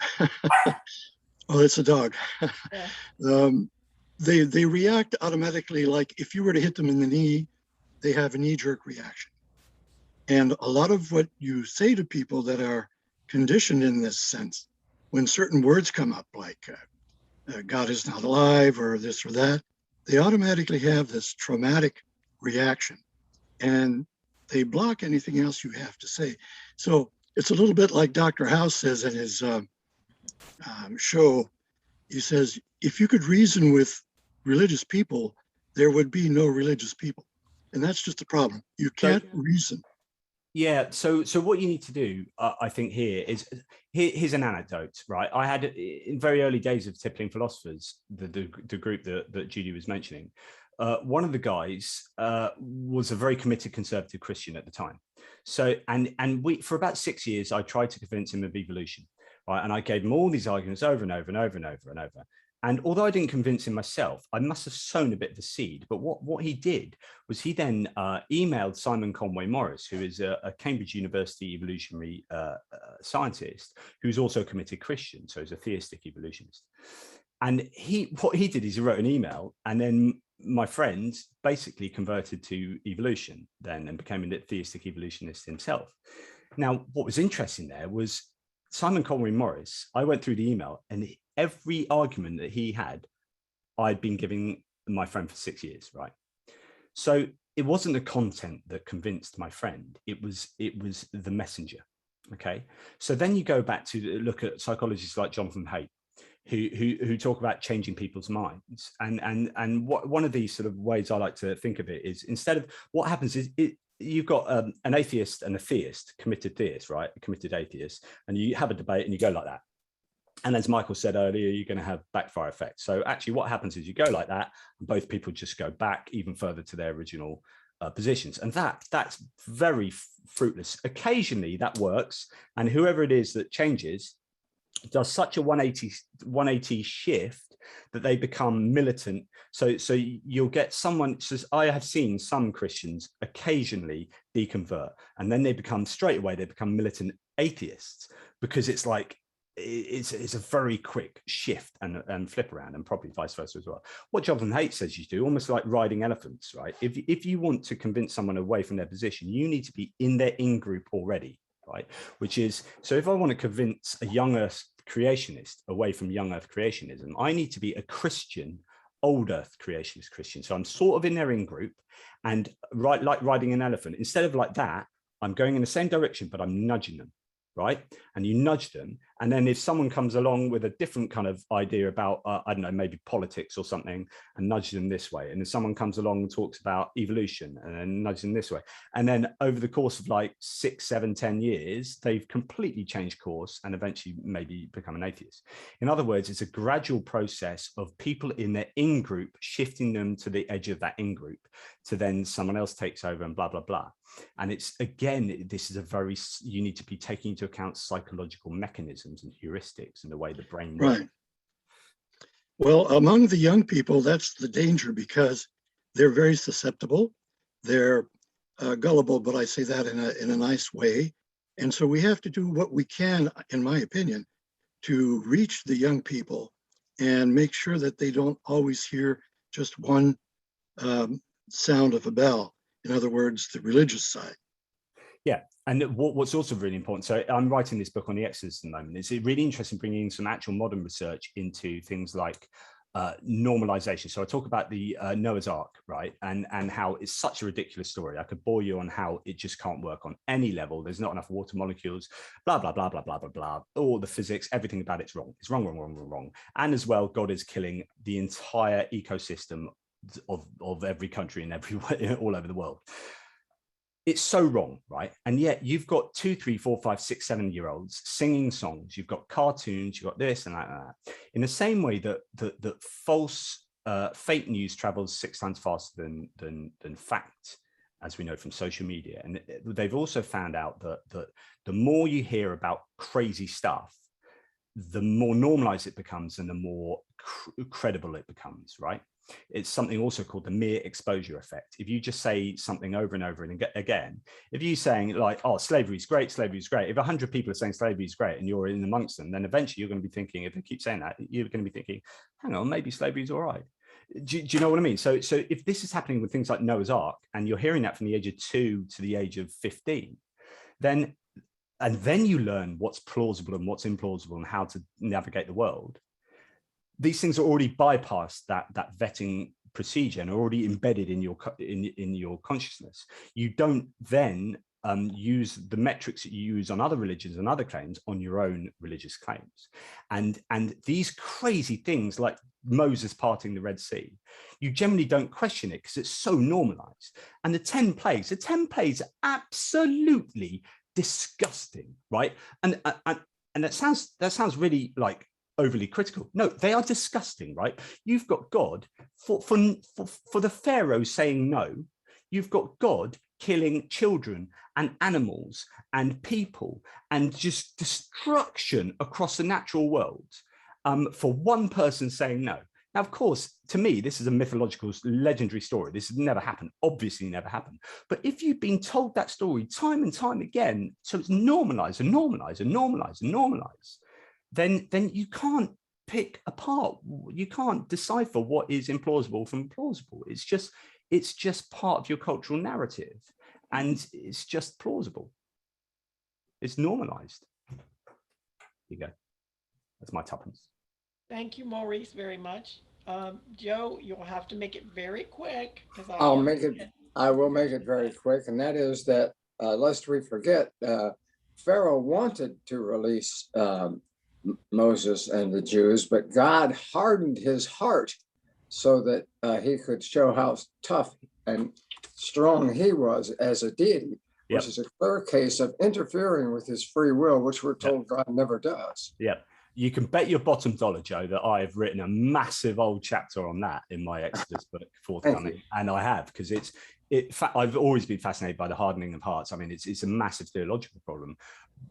Oh, it's a dog. Yeah. They react automatically, like if you were to hit them in the knee, they have a knee-jerk reaction. And a lot of what you say to people that are conditioned in this sense, when certain words come up, like God is not alive or this or that, they automatically have this traumatic reaction and they block anything else you have to say. So it's a little bit like Dr. House says in his show. He says, if you could reason with religious people, there would be no religious people. And that's just a problem. You can't reason. Yeah. So what you need to do, I think, here is here's an anecdote, right? I had in very early days of Tippling Philosophers, the group that Judy was mentioning. One of the guys was a very committed conservative Christian at the time. So and we for about 6 years I tried to convince him of evolution, right? And I gave him all these arguments over and over and over and over and over. And although I didn't convince him myself, I must have sown a bit of a seed. But what he did was he then emailed Simon Conway Morris, who is a Cambridge University evolutionary scientist, who's also a committed Christian, so he's a theistic evolutionist. And what he did is he wrote an email, and then my friend basically converted to evolution then and became a theistic evolutionist himself. Now, what was interesting there was Simon Conway Morris. I went through the email, and every argument that he had, I'd been giving my friend for 6 years, right? So it wasn't the content that convinced my friend, it was the messenger, okay? So then you go back to look at psychologists like Jonathan Haidt, who talk about changing people's minds. And one of these sort of ways I like to think of it is, instead of what happens is, you've got an atheist and a theist, committed theist, right? A committed atheist, and you have a debate and you go like that. And as Michael said earlier, you're going to have backfire effects. So actually what happens is you go like that, and both people just go back even further to their original positions. And that's very fruitless. Occasionally that works. And whoever it is that changes does such a 180 shift that they become militant. So you'll get someone says, I have seen some Christians occasionally deconvert, and then they become straight away, they become militant atheists, because it's like, it's a very quick shift and flip around, and probably vice versa as well. What Jonathan Haidt says you do, almost like riding elephants, right? If you want to convince someone away from their position, you need to be in their in-group already, right? Which is, so if I want to convince a young earth creationist away from young earth creationism, I need to be a Christian, old earth creationist Christian. So I'm sort of in their in-group, and like riding an elephant, instead of like that, I'm going in the same direction, but I'm nudging them, right? And you nudge them. And then if someone comes along with a different kind of idea about, I don't know, maybe politics or something, and nudge them this way. And then someone comes along and talks about evolution, and then nudge them this way. And then over the course of like 6, 7, 10 years, they've completely changed course and eventually maybe become an atheist. In other words, it's a gradual process of people in their in-group shifting them to the edge of that in-group, to then someone else takes over and blah, blah, blah. And it's, again, this is you need to be taking into account psychological mechanisms and heuristics and the way the brain works. Right. Well, among the young people, that's the danger, because they're very susceptible. They're gullible, but I say that in a nice way. And so we have to do what we can, in my opinion, to reach the young people and make sure that they don't always hear just one sound of a bell. In other words, the religious side. Yeah, and what's also really important, so I'm writing this book on the Exodus at the moment. It's really interesting bringing in some actual modern research into things like normalization. So I talk about the Noah's Ark, right? And how it's such a ridiculous story. I could bore you on how it just can't work on any level. There's not enough water molecules, blah, blah, blah, blah, blah, blah, blah. All the physics, everything about it's wrong. It's wrong, wrong, wrong, wrong, wrong. And as well, God is killing the entire ecosystem of every country and everywhere, all over the world. It's so wrong, right? And yet you've got 2, 3, 4, 5, 6, 7-year-olds singing songs. You've got cartoons. You've got this and that. In the same way that false fake news travels 6 times faster than fact, as we know from social media. And they've also found out that the more you hear about crazy stuff, the more normalized it becomes and the more credible it becomes, right? It's something also called the mere exposure effect. If you just say something over and over and again, if you're saying like, oh, slavery is great, if 100 people are saying slavery is great and you're in amongst them, then eventually you're going to be thinking, if they keep saying that, you're going to be thinking, hang on, maybe slavery is all right. Do you know what I mean? So if this is happening with things like Noah's Ark, and you're hearing that from the age of 2 to the age of 15, then you learn what's plausible and what's implausible and how to navigate the world. These things are already bypassed that vetting procedure and are already embedded in your consciousness. You don't then use the metrics that you use on other religions and other claims on your own religious claims. And these crazy things like Moses parting the Red Sea, you generally don't question it because it's so normalized. And the 10 plagues are absolutely disgusting, right? And that sounds really like overly critical. No, they are disgusting, right? You've got God for the Pharaoh saying no. You've got God killing children and animals and people and just destruction across the natural world for one person saying no. Now, of course, to me, this is a mythological, legendary story. This has never happened, obviously never happened. But if you've been told that story time and time again, so it's normalized and normalized and normalized and normalized, then you can't pick apart. You can't decipher what is implausible from plausible. It's just part of your cultural narrative, and it's just plausible. It's normalized. Here you go. That's my tuppence. Thank you, Maurice, very much. Joe, you'll have to make it very quick because I will make it very quick, and that is that lest we forget, Pharaoh wanted to release Moses and the Jews, but God hardened his heart so that he could show how tough and strong he was as a deity, which is a clear case of interfering with his free will, which we're told God never does. Yeah. You can bet your bottom dollar, Joe, that I have written a massive old chapter on that in my Exodus book forthcoming, and I have, because I've always been fascinated by the hardening of hearts. I mean, it's a massive theological problem.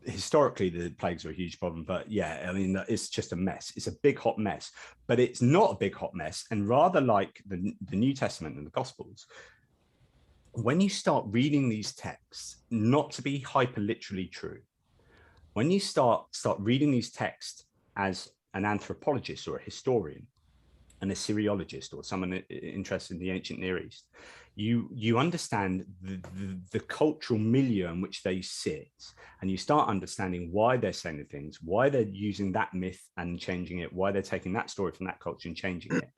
Historically, the plagues are a huge problem, but yeah, I mean, it's just a mess. It's a big hot mess, but it's not a big hot mess. And rather like the New Testament and the Gospels, when you start reading these texts, not to be hyper literally true, when you start reading these texts as an anthropologist or a historian and a Syriologist or someone interested in the ancient Near East, you understand the cultural milieu in which they sit, and you start understanding why they're saying the things, why they're using that myth and changing it, why they're taking that story from that culture and changing it.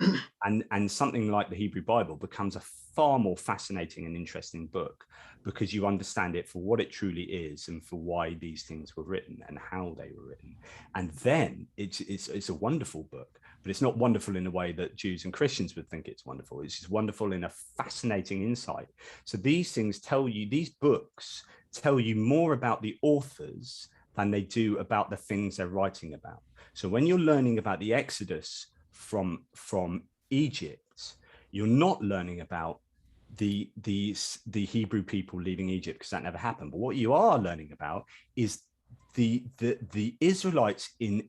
And something like the Hebrew Bible becomes a far more fascinating and interesting book because you understand it for what it truly is and for why these things were written and how they were written. And then it's a wonderful book. But it's not wonderful in a way that Jews and Christians would think it's wonderful. It's just wonderful in a fascinating insight. So these books tell you more about the authors than they do about the things they're writing about. So when you're learning about the Exodus from Egypt, you're not learning about the Hebrew people leaving Egypt, because that never happened. But what you are learning about is the Israelites in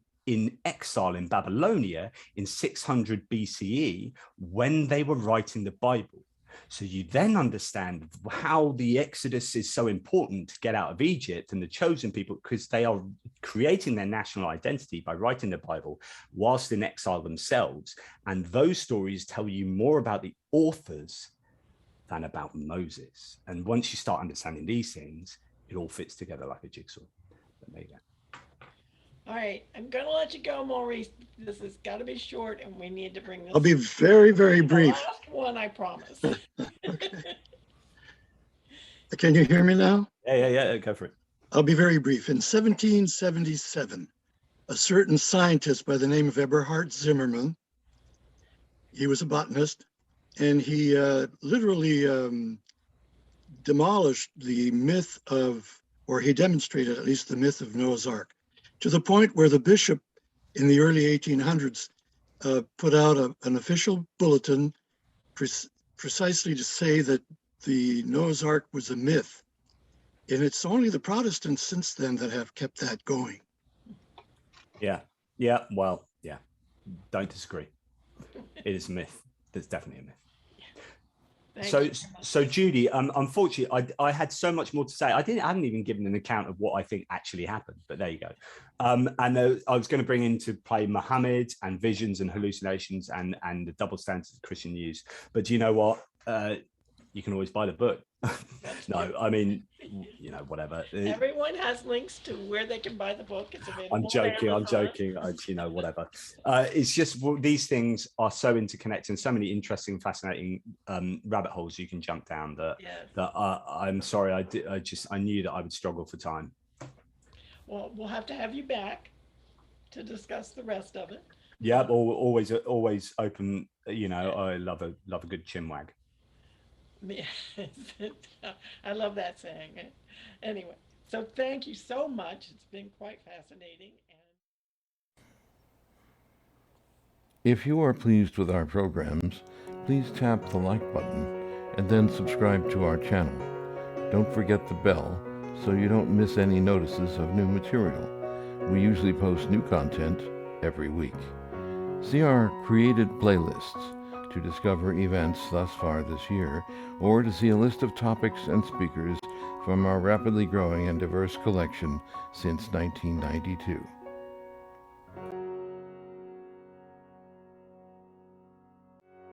exile in Babylonia in 600 BCE when they were writing the Bible. So you then understand how the Exodus is so important to get out of Egypt and the chosen people, because they are creating their national identity by writing the Bible whilst in exile themselves. And those stories tell you more about the authors than about Moses. And once you start understanding these things, it all fits together like a jigsaw. But there you go. All right, I'm going to let you go, Maurice. This has got to be short, and we need to bring this. I'll be very, very brief. The last one, I promise. Okay. Can you hear me now? Yeah, go for it. I'll be very brief. In 1777, a certain scientist by the name of Eberhard Zimmermann, he was a botanist, and he literally demolished the myth of, or he demonstrated at least the myth of Noah's Ark, to the point where the bishop in the early 1800s put out an official bulletin precisely to say that the Noah's Ark was a myth. And it's only the Protestants since then that have kept that going. Yeah, well, yeah, don't disagree. It is a myth. There's definitely a myth. So Judy, unfortunately, I had so much more to say. I hadn't even given an account of what I think actually happened, but there you go. And I was going to bring into play Muhammad and visions and hallucinations and the double standards of Christian use. But do you know what? You can always buy the book. No, I mean, whatever. Everyone has links to where they can buy the book. It's available. I'm joking. Whatever. It's just these things are so interconnected and so many interesting, fascinating rabbit holes you can jump down that I'm sorry. I knew that I would struggle for time. Well, we'll have to have you back to discuss the rest of it. Yeah, always open. I love a good chinwag. I love that saying. Anyway, so thank you so much. It's been quite fascinating. If you are pleased with our programs, please tap the like button and then subscribe to our channel. Don't forget the bell so you don't miss any notices of new material. We usually post new content every week. See our created playlists to discover events thus far this year, or to see a list of topics and speakers from our rapidly growing and diverse collection since 1992.